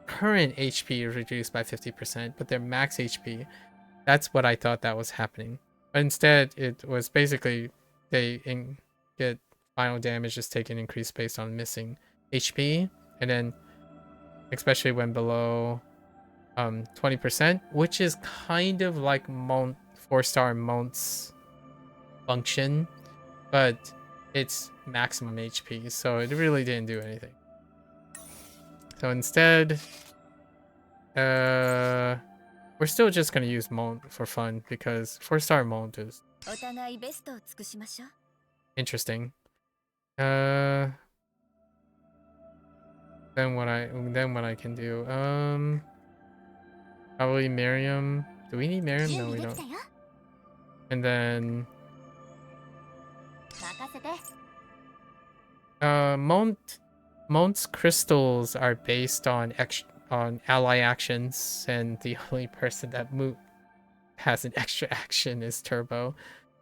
current HP is reduced by 50%, but their max HP, that's what I thought that was happening. But instead, it was basically they get final damage is taken increased based on missing HP, and then especially when below 20%, which is kind of like 4-star Mont's function, but it's maximum HP, so it really didn't do anything. So instead, we're still just gonna use Mont for fun because 4-star Mont is お互いベストを尽くしましょう。 interesting. Then what I can do? Probably Miriam. Do we need Miriam? 準 No, 備 we で don't. きたよ。 And then 任せて。 Mont's crystals are based on ally actions, and the only person that has an extra action is Turbo,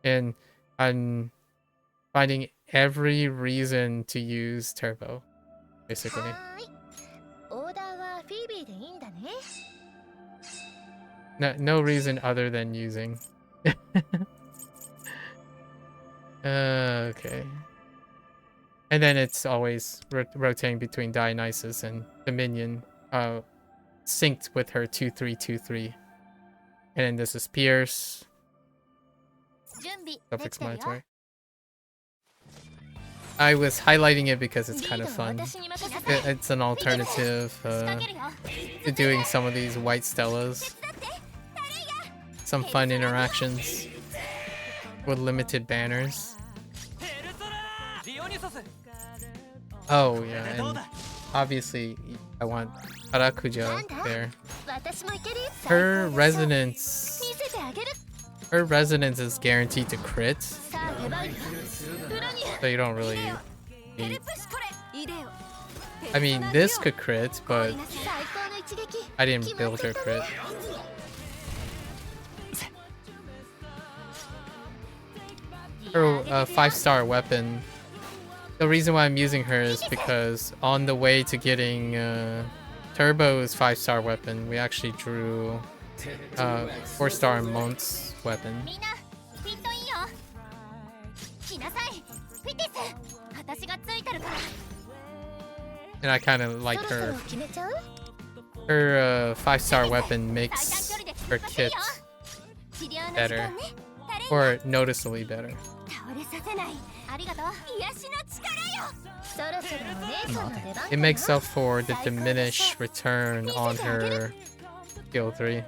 and I'm finding every reason to use Turbo, basically. はーい。オーダーはフィービーでいいんだね。 No reason other than using. Okay. And then it's always rotating between Dionysus and Dominion, synced with her 2-3-2-3. And then this is Pierce, 準備できたよ。 self-explanatory. I was highlighting it because it's リ kind ー of ドは fun. 私に任せて。 It's an alternative 仕掛けるよ。 to doing some of these white Stellas. Some fun interactions with limited banners. ペルソナディオニソス Oh yeah, and obviously I want Harakuja there. 私もいける。 Her resonance 見せてあげる。 Her resonance is guaranteed to crit, さあ出番よ。裏に。 so you don't really ヘル need プシこれイデオ I mean, this could crit, but 最高の一撃 I didn't build her crit. Her 5-star weapon. The reason why I'm using her is because on the way to getting Turbo's 5-star weapon, we actually drew 4-star Mont's weapon. みんなピントいいよ来なさいフィティス私がついてるから And I kind of like そろそ her. ろ決めちゃう Her 5-star weapon 最短 makes 距離で her 突破する kit よ治療の時 better, 間ねタレン or noticeably better. 倒れさせないありがとう癒しの力よそろそろお姉さんの出番か It な makes up for the diminished return on her skill 3,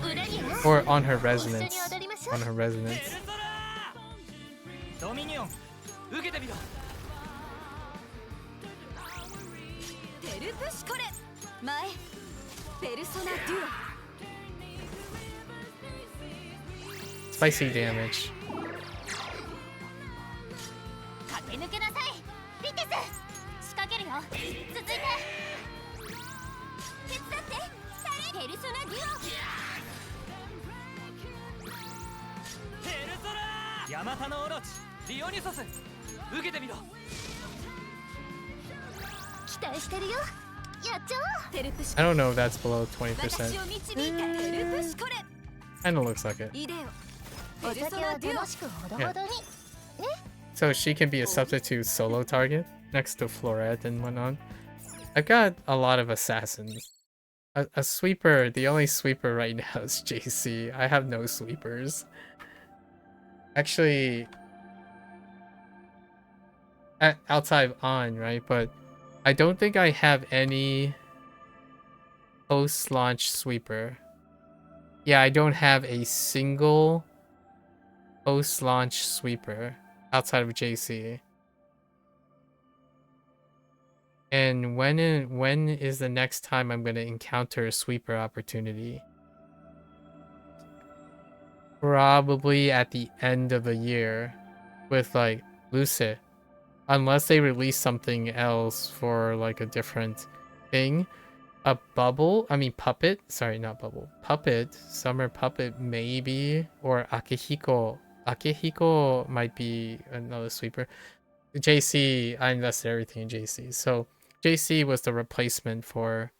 裏には or on her 一緒 resonance. に踊りましょう On her resonance. ドミニオン受けてみろ。テルプシコレ前ペルソナデュ Spicy damage. 駆け抜けなさいフィティス仕掛けるよ続いて手伝ってタレペルソナデュヤマタのオロチディオニュソス受けてみろ。オ期待してるよやっちゃおうテルプシ I don't know if that's below 私 20%. を導いてテルプシコレ Kinda looks like it. イデオおペルソ酒をナデュ楽しくほどほどに So she can be a substitute solo target next to Florette and whatnot. I've got a lot of assassins. A sweeper, the only sweeper right now is JC. I have no sweepers. Actually, outside of On, right? But I don't think I have any post-launch sweeper. Yeah, I don't have a single post-launch sweeper outside of JC. And when is the next time I'm gonna encounter a sweeper opportunity? Probably at the end of the year with like Lucid. Unless they release something else for like a different thing. A bubble, I mean puppet, sorry, not bubble. Puppet, summer puppet maybe, or Akihiko. Akihiko might be another sweeper. JC, I invested everything in JC. So JC was the replacement for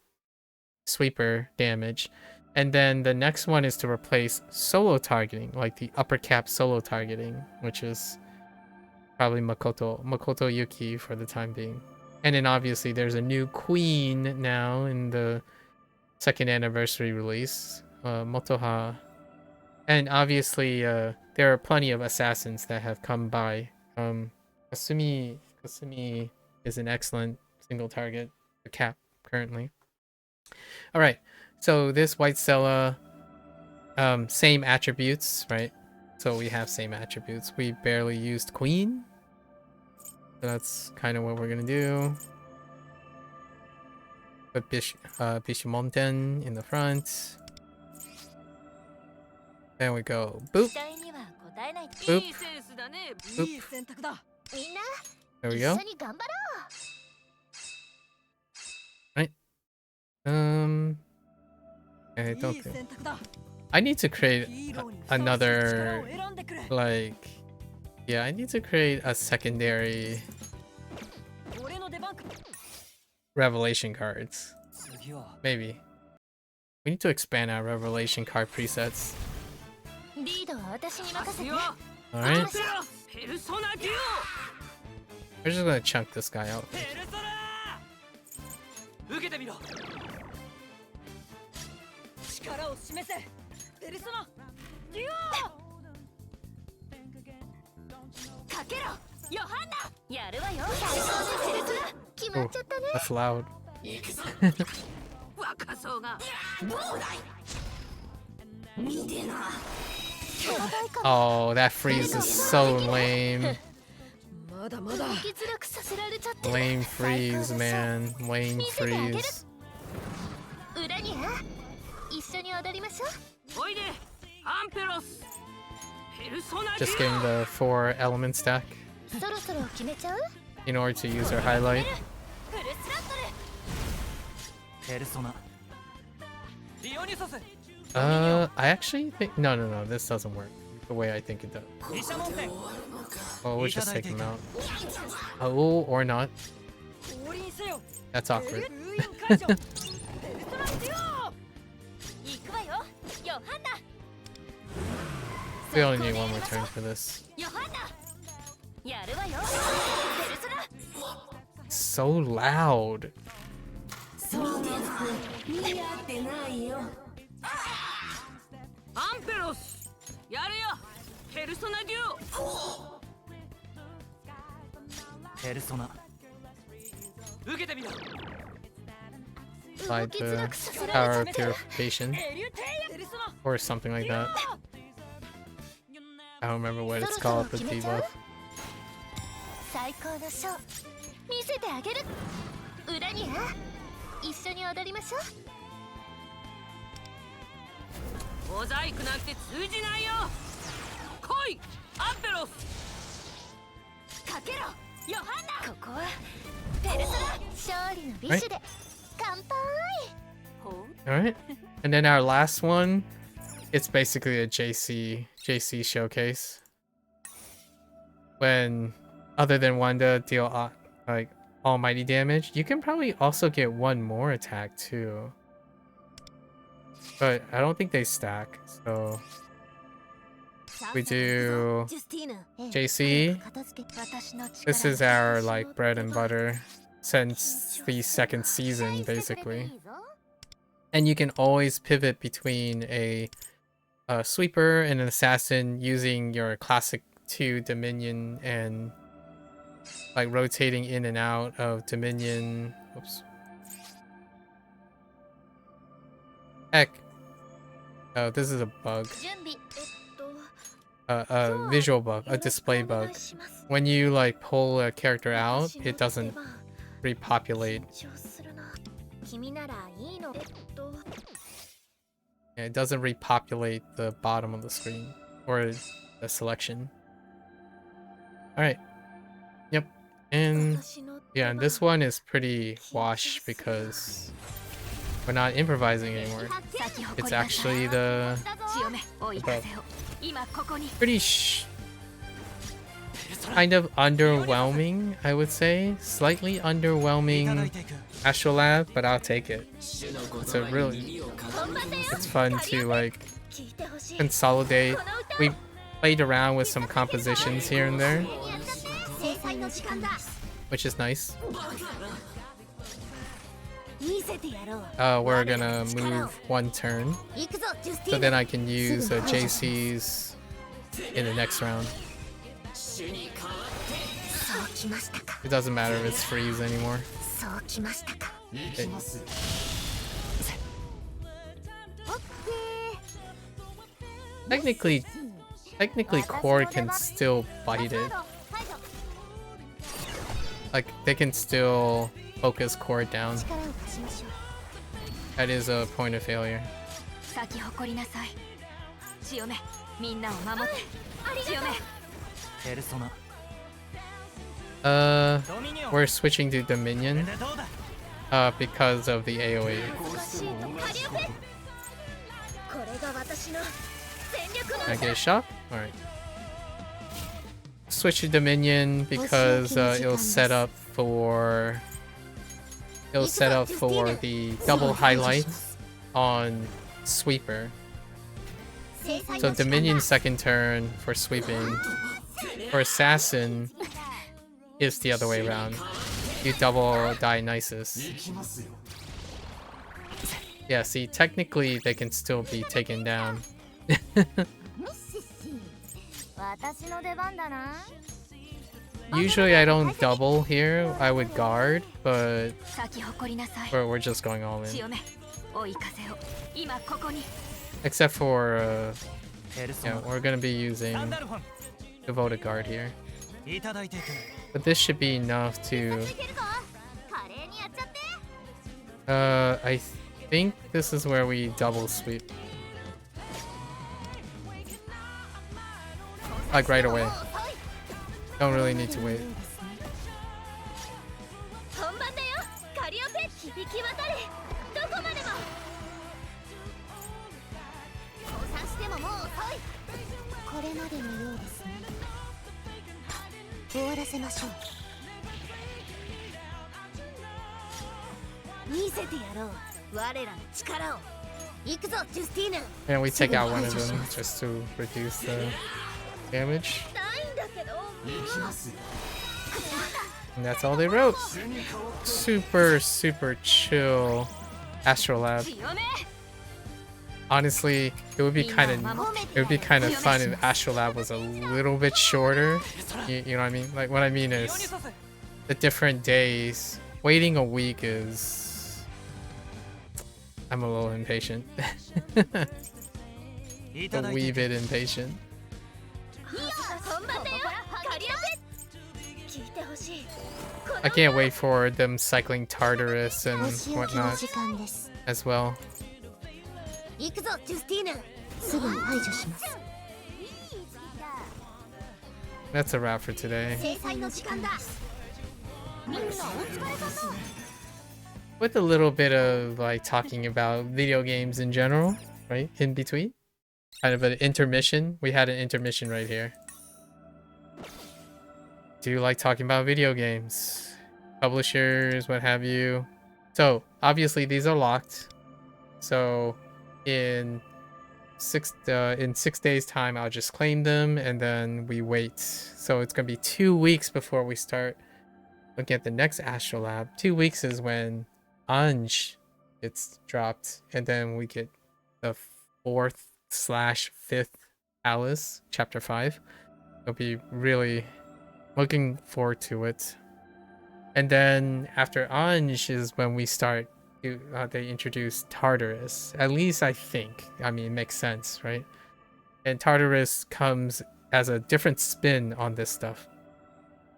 sweeper damage. And then the next one is to replace solo targeting, like the upper cap solo targeting, which is probably Makoto Yuki for the time being. And then obviously there's a new queen now in the 2nd anniversary release, Motoha. And obviously there are plenty of assassins that have come by. Kasumi is an excellent single target, a cap currently. All right, so this White Stella, same attributes, right? So we have same attributes. We barely used Queen. So that's kind of what we're gonna do. Put Bishimonten in the front. There we go. Boop. 期待には応えないと Boop. いいセンスだね。いい選択だみんな There we 一 go. 緒に頑張ろ I い don't い think 選択だ I need to create ヒーローにふさわしい力 another を選んでくれ like yeah, I need to create a secondary 俺の出番か revelation cards. 次は Maybe. We need to expand our revelation card presets. うリードは私に任せて Alright. ペルソナデュ We're just gonna chunk this guy out. ペルソナ受けてみろ。力を示せペルソナデュオかけろヨハンナやるわよ最高のペルソナ決ま Oh, っちゃったね that's loud. 若そうが。 Oh, that freeze is so lame. まだまだ生きづらくさせられちゃって Lame freeze, man. Lame freeze. 裏には一緒に踊りましょうおいでアンペロス。ペルソナデュ Just getting the 4 element stack そろそろ決めちゃう in order to use our highlight. フルスペルソナディオニュソス I actually think no, this doesn't work the way I think it does. 毘沙門天 Oh, we'll just take him out. Oh, or not. 降臨せよ That's awkward. 封印解除ペルソナデュオ行くわよヨハンナ We only need one more turn for this. ヨハンナやるわよペルソナ So loud. そうです似合ってないよアンペロスやるよペルソナデュオペルソナ受けてみろ Like the power of purification エリュテイヤペルソナ or something like that. I don't remember what it's called, the debuff. 最高のショー見せてあげる裏には一緒に踊りましょうモザイクなんて通じないよ来いアンペロスかけろヨハンナここはペルソナ勝利の美酒で乾杯 Alright. And then our last one, it's basically a JC showcase. When other than Wanda deal like almighty damage, you can probably also get one more attack too. But I don't think they stack, so we do JC. This is our like bread and butter since the second season basically. And you can always pivot between a sweeper and an assassin using your classic 2 Dominion and like rotating in and out of Dominion. Whoops. Heck. Oh, this is a bug. 準備A visual bug, a display bug. When you like pull a character out, it doesn't repopulate. 君ならいいの Yeah, it doesn't repopulate the bottom of the screen or the selection. Alright. Yep. And yeah, and this one is pretty wash because we're not improvising anymore. It's actually the 強め追い風を今ここに pretty kind of underwhelming, I would say. Slightly underwhelming Astrolab, but I'll take it. It's a really, it's fun to like consolidate. We played around with some compositions here and there, 制裁の時間だ which is nice. 見せてやろう We're gonna move one turn, 行くぞジュスティ so ーナ then I can use JCs in the next round. そうきましたか It doesn't matter if it's freeze anymore. そうきましたか It- オッケ technically core can still bite it. Like they can still focus core down. ー力を貸しましょう That is a point of failure. 咲き誇りなさい強めみんなを守って強めペルソナ We're switching to Dominion でどうだ because of the AoE. これが私の全力 Can I get a shot? Alright. Switch to Dominion because it'll set up for the double highlights on Sweeper. 制裁 So の時間だ Dominion second turn for sweeping. For Assassin is the other way around. You double Dionysus. 行きますよ Yeah, see, technically they can still be taken down. 私の出番だな Usually I don't double here. I would guard, but 咲き誇りなさい we're just going all in. 強め追い風を今ここに Except for, ペルソ yeah, ナ we're gonna be using サンダルフォン Devoted Guard here. いただいていく But this should be enough to... いけるぞ華麗にやっちゃって I think this is where we double sweep. Like right away. Don't really need to wait. 本番だよカリオペ響き渡れどしてももう遅い。これまでのようですね。終わらせましょう。見せてやろう。我らの力を。行くぞ、ジュスティーヌ。 And we take out one of them just to reduce the damage. ないんだけど。行きますよ。 And that's all they wrote. Super, super chill Astrolab. 強め。 Honestly, it would be kind of fun if Astrolab was a little bit shorter. You know what I mean? Like what I mean is the different days. Waiting a week is I'm a little impatient. A wee bit impatient. 本番だよ。借り出せ。聞いてほしい。 I can't wait for them cycling Tartarus and お仕置きの whatnot 時間です。 as well. 行くぞ、ジュスティーヌ。すぐに排除します。 That's a wrap for today. 制裁の時間だ。みんなお疲れ様。 With a little bit of like talking about video games in general, right? In between. Kind of an intermission. We had an intermission right here. Do you like talking about video games? Publishers, what have you? So, obviously these are locked. So, in 6 days time, I'll just claim them and then we wait. So, it's going to be 2 weeks before we start looking at the next Astrolab. 2 weeks is when Anj gets dropped and then we get the 4th/5th ATLUS, chapter 5. It'll be really looking forward to it. And then after Anj is when we start they introduce Tartarus. At least I think. I mean, it makes sense, right? And Tartarus comes as a different spin on this stuff.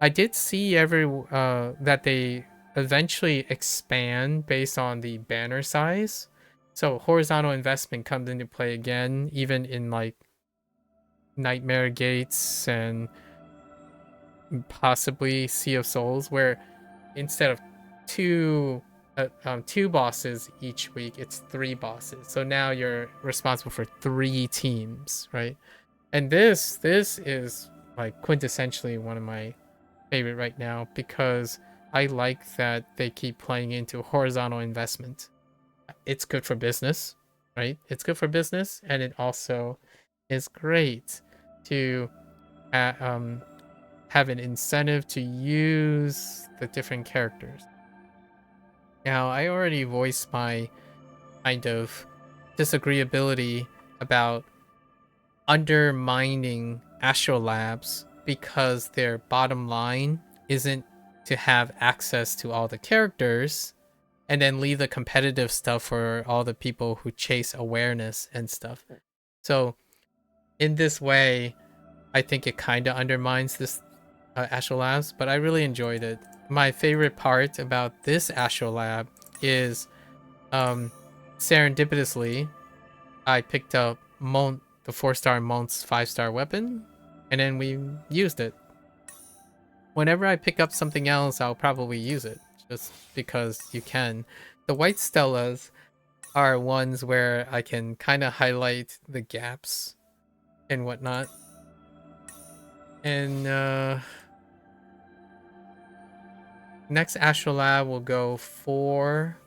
I did see that they eventually expand based on the banner size. So horizontal investment comes into play again, even in like Nightmare Gates and possibly Sea of Souls, where instead of two bosses each week, it's 3 bosses. So now you're responsible for 3 teams, right? And this is like quintessentially one of my favorite right now because I like that they keep playing into horizontal investment. It's good for business, right? It's good for business, and it also is great to have an incentive to use the different characters. Now, I already voiced my kind of disagreeability about undermining Astrolabs because their bottom line isn't to have access to all the characters and then leave the competitive stuff for all the people who chase awareness and stuff. So in this way, I think it kind of undermines this Astrolabs, but I really enjoyed it. My favorite part about this Astrolab is serendipitously I picked up the 4-star Mont's 5-star weapon and then we used it. Whenever I pick up something else, I'll probably use it just because you can. The white Stellas are ones where I can kind of highlight the gaps and whatnot. And next Astrolab will go 4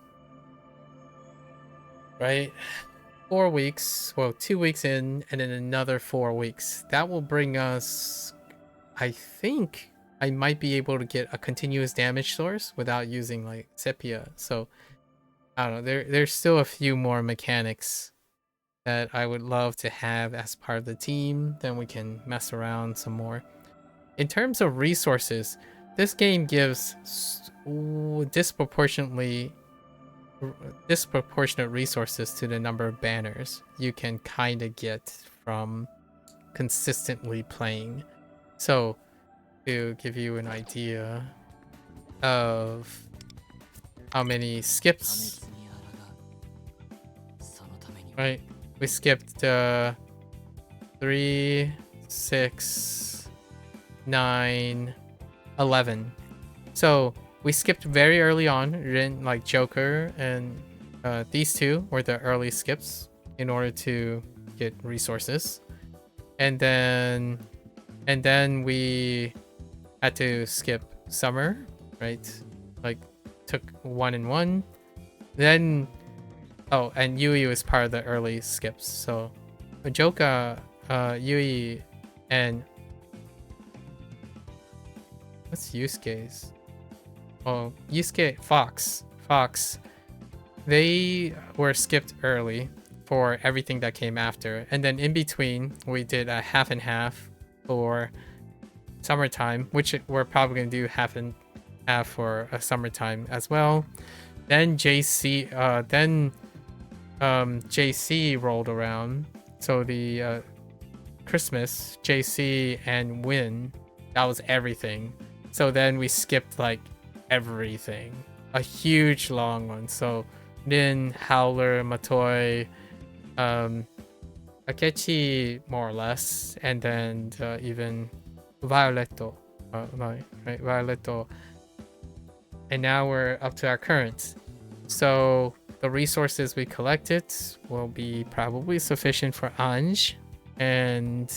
weeks. Well, 2 weeks in and then another 4 weeks. That will bring us, I think I might be able to get a continuous damage source without using like Sepia. So I don't know, there's still a few more mechanics that I would love to have as part of the team. Then we can mess around some more. In terms of resources, this game gives disproportionate resources to the number of banners you can kind of get from consistently playing. So to give you an idea of how many skips, right? We skipped 3, 6, 9, 11. So we skipped very early on, like Joker, and these two were the early skips in order to get resources, and then we had to skip summer, right? Like took 1 and 1. Then oh, and Yui was part of the early skips. So Majoka, Yui, and what's Yusuke's? Oh, Yusuke, Fox. They were skipped early for everything that came after. And then in between, we did a half and half for summertime, which we're probably going to do half and half for a summertime as well. Then JC rolled around. So the Christmas, JC, and Win, that was everything. So then we skipped like everything. A huge long one. So Rin, Howler, Matoi, Akechi more or less, and then even Violetto. Right, Violetto. And now we're up to our current. So the resources we collected will be probably sufficient for Ange and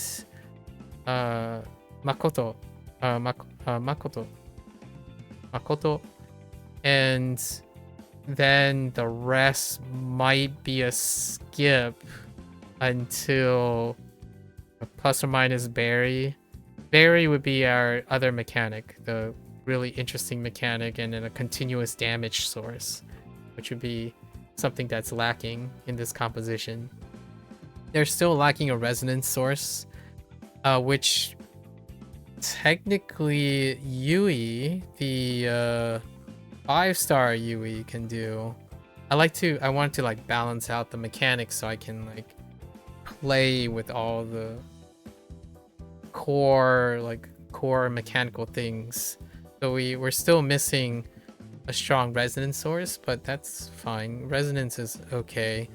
Makoto. Makoto. And then the rest might be a skip until plus or minus Barry. Barry would be our other mechanic, the really interesting mechanic, and then a continuous damage source, which would be something that's lacking in this composition. They're still lacking a resonance source, which technically Yui, the 5-star Yui, can do. I want to like balance out the mechanics so I can like play with all the core mechanical things. So we're still missing a strong resonance source, but that's fine. Resonance is okay.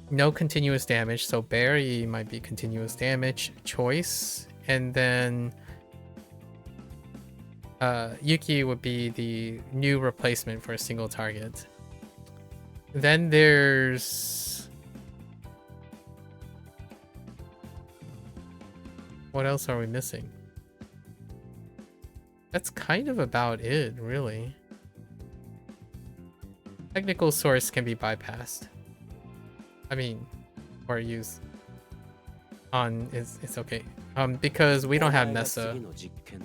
No continuous damage, so Barry might be continuous damage choice, and then Yuki would be the new replacement for a single target. Then there's... what else are we missing? That's kind of about it, really. Technical source can be bypassed. I mean, or used on it's okay. Because we don't have Mesa,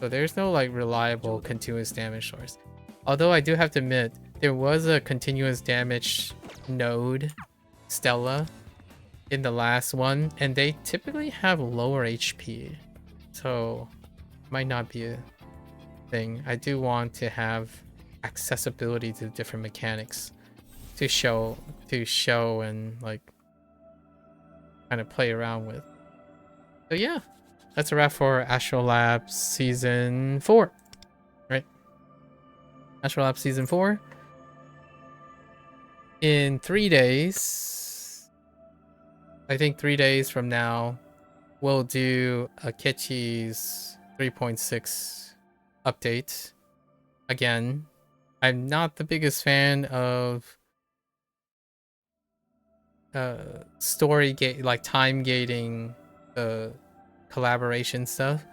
so there's no like reliable continuous damage source. Although I do have to admit, there was a continuous damage node, Stella, in the last one, and they typically have lower HP, so might not be a thing. I do want to have accessibility to different mechanics to show and like kind of play around with. So yeah, that's a wrap for Astral Labs Season 4, right? Astral Labs Season 4. In 3 days, I think 3 days from now, we'll do Akechi's 3.6 update. Again, I'm not the biggest fan of story gate, like time gating the collaboration stuff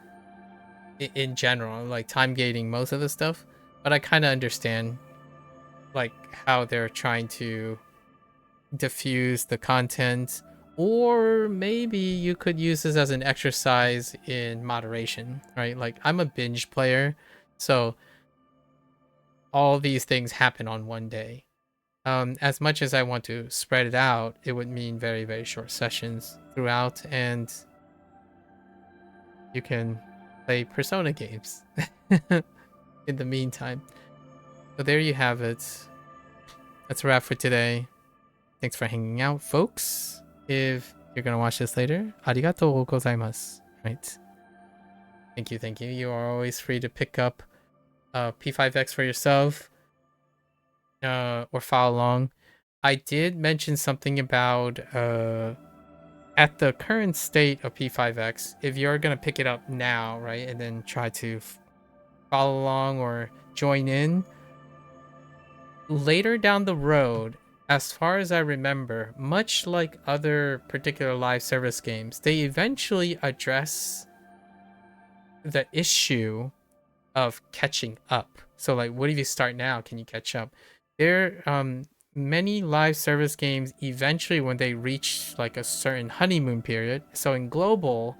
in general, like time gating most of the stuff, but I kind of understand like how they're trying to diffuse the content, or maybe you could use this as an exercise in moderation, right? Like I'm a binge player, so all these things happen on one day. As much as I want to spread it out, it would mean very, very short sessions throughout, and you can play Persona games in the meantime. So there you have it. That's a wrap for today. Thanks for hanging out, folks. If you're gonna watch this later, arigatou gozaimasu. Right? Thank you, thank you. You are always free to pick up P5X for yourself. Or follow along. I did mention something about at the current state of P5X, if you're gonna pick it up now, right, and then try to follow along or join in, later down the road, as far as I remember, much like other particular live service games, they eventually address the issue of catching up. So like, what if you start now? Can you catch up? There, many live service games eventually, when they reach like a certain honeymoon period. So in global,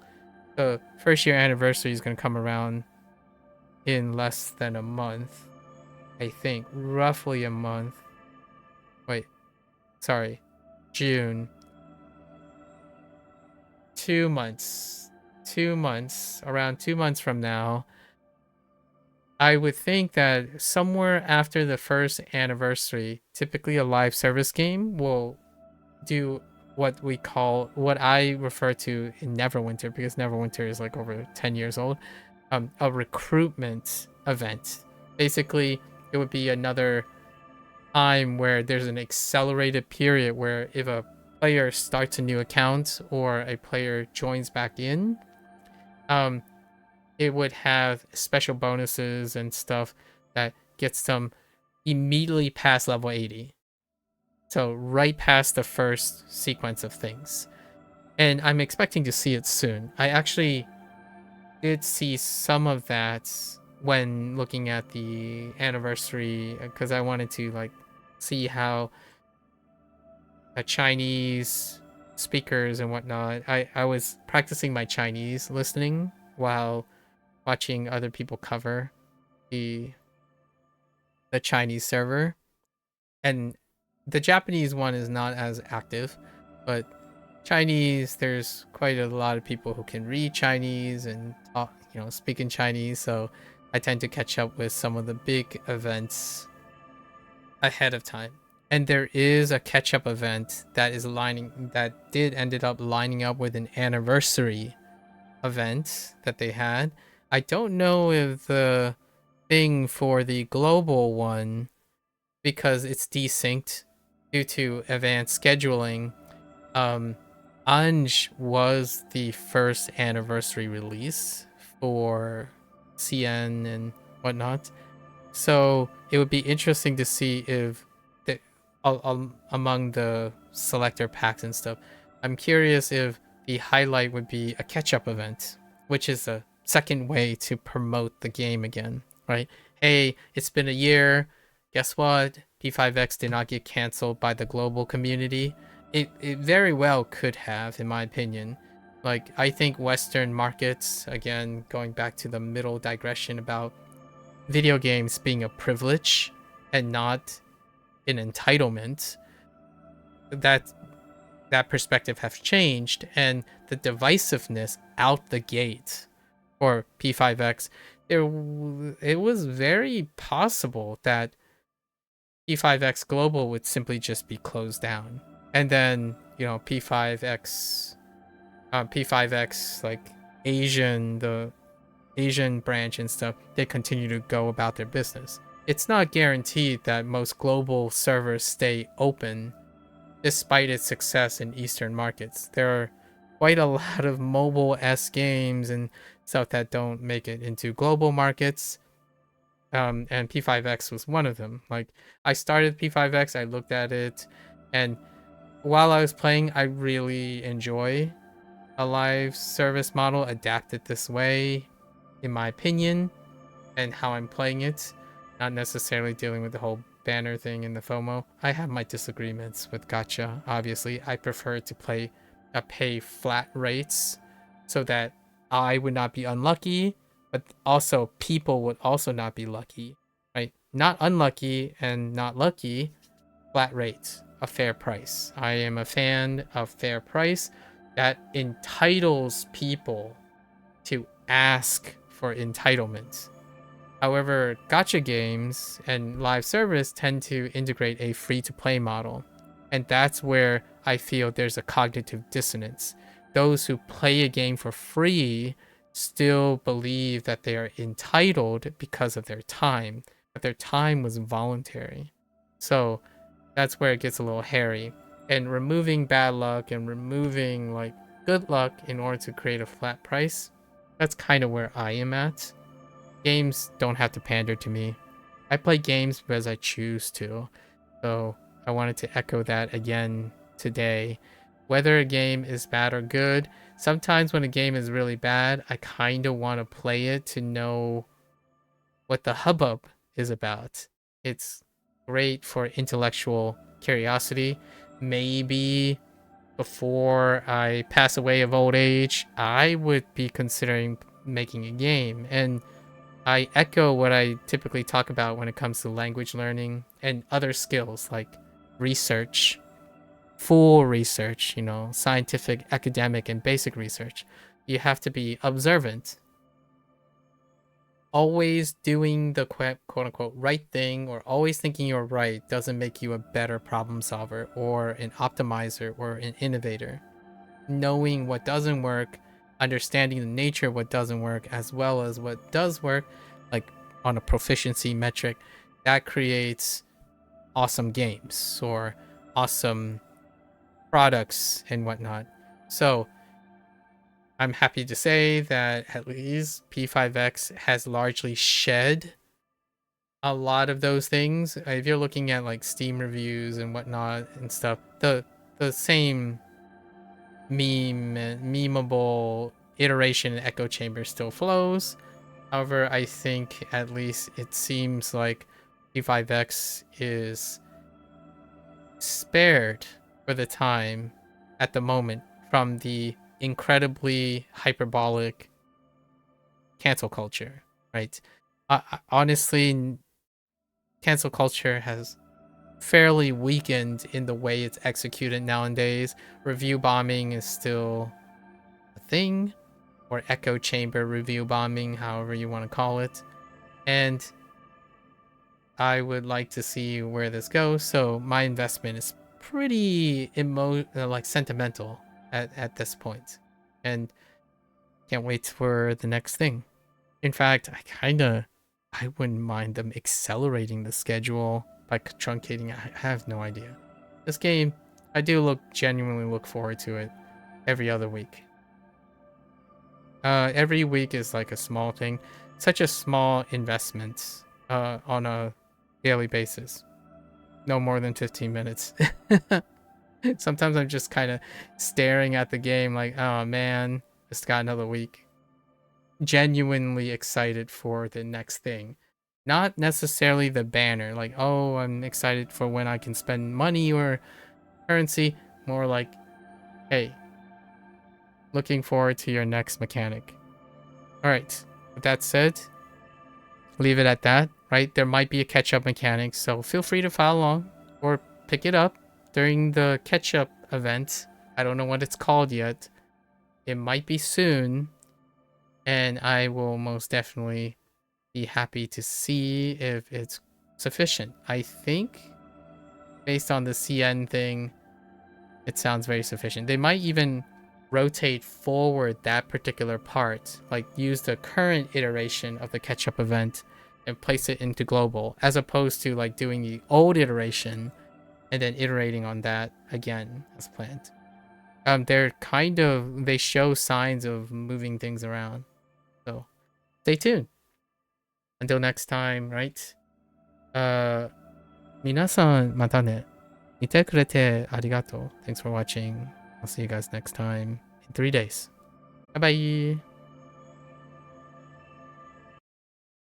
the first year anniversary is going to come around in less than a month, I think, roughly a month. Wait, sorry, June. 2 months. 2 months. Around 2 months from now, I would think that somewhere after the first anniversary, typically a live service game will do what I refer to in Neverwinter, because Neverwinter is like over 10 years old, a recruitment event. Basically, it would be another time where there's an accelerated period where if a player starts a new account or a player joins back in, um, it would have special bonuses and stuff that gets them immediately past level 80. So right past the first sequence of things. And I'm expecting to see it soon. I actually did see some of that when looking at the anniversary, because I wanted to like see how Chinese speakers and whatnot. I was practicing my Chinese listening while watching other people cover the the Chinese server, and the Japanese one is not as active, but Chinese, there's quite a lot of people who can read Chinese and talk, speak in Chinese, so I tend to catch up with some of the big events ahead of time. And there is a catch-up event that ended up lining up with an anniversary event that they had. I don't know if the thing for the global one, because it's desynced due to advanced scheduling, Anj was the first anniversary release for CN and whatnot. So it would be interesting to see if among the selector packs and stuff, I'm curious if the highlight would be a catch-up event, which is a second way to promote the game again, right? Hey, it's been a year. Guess what? P5X did not get canceled by the global community. It very well could have, in my opinion. Like, I think Western markets, again, going back to the middle digression about video games being a privilege and not an entitlement, that perspective has changed, and the divisiveness out the gate for P5X, it was very possible that P5X Global would simply just be closed down, and then P5X like the Asian branch and stuff, they continue to go about their business. It's not guaranteed that most global servers stay open despite its success in Eastern markets. There are quite a lot of mobile-esque games and stuff that don't make it into global markets. And P5X was one of them. Like, I started P5X, I looked at it, and while I was playing, I really enjoy a live service model adapted this way, in my opinion, and how I'm playing it. Not necessarily dealing with the whole banner thing and the FOMO. I have my disagreements with gacha, obviously. I prefer to pay flat rates so that I would not be unlucky, but also people would also not be lucky, right? Not unlucky and not lucky, flat rates, a fair price. I am a fan of fair price that entitles people to ask for entitlement. However, gacha games and live service tend to integrate a free-to-play model, and that's where I feel there's a cognitive dissonance. Those who play a game for free still believe that they are entitled because of their time, but their time was voluntary. So that's where it gets a little hairy. And removing bad luck and removing like good luck in order to create a flat price, that's kind of where I am at. Games don't have to pander to me. I play games because I choose to. So I wanted to echo that again today. Whether a game is bad or good, sometimes when a game is really bad, I kind of want to play it to know what the hubbub is about. It's great for intellectual curiosity. Maybe before I pass away of old age, I would be considering making a game. And I echo what I typically talk about when it comes to language learning and other skills like research, full research, scientific, academic, and basic research. You have to be observant. Always doing the quote unquote right thing or always thinking you're right doesn't make you a better problem solver or an optimizer or an innovator. Knowing what doesn't work, understanding the nature of what doesn't work as well as what does work, like on a proficiency metric, that creates awesome games or awesome products and whatnot. So I'm happy to say that at least P5X has largely shed a lot of those things. If you're looking at like Steam reviews and whatnot and stuff, the same memeable iteration and echo chamber still flows. However, I think at least it seems like P5X is spared for the time at the moment from the incredibly hyperbolic cancel culture, right? Honestly, cancel culture has fairly weakened in the way it's executed nowadays. Review bombing is still a thing, or echo chamber review bombing, however you want to call it. And I would like to see where this goes. So my investment is pretty sentimental at this point, and can't wait for the next thing. In fact, I wouldn't mind them accelerating the schedule by truncating. I have no idea. This game, I do genuinely look forward to it every other week. Every week is like a small thing, such a small investment on a daily basis. No more than 15 minutes. Sometimes I'm just kind of staring at the game like, oh man, just got another week. Genuinely excited for the next thing. Not necessarily the banner, like, oh, I'm excited for when I can spend money or currency. More like, hey, looking forward to your next mechanic. Alright, with that said, leave it at that, right? There might be a catch-up mechanic, so feel free to follow along or pick it up during the catch-up event. I don't know what it's called yet. It might be soon, and I will most definitely be happy to see if it's sufficient. I think, based on the CN thing, it sounds very sufficient. They might even rotate forward that particular part, like use the current iteration of the catch-up event and place it into global, as opposed to like doing the old iteration and then iterating on that again as planned. They show signs of moving things around. So stay tuned. Until next time, right? 皆さんまたね。見てくれてありがとう. Thanks for watching. I'll see you guys next time in 3 days. Bye bye.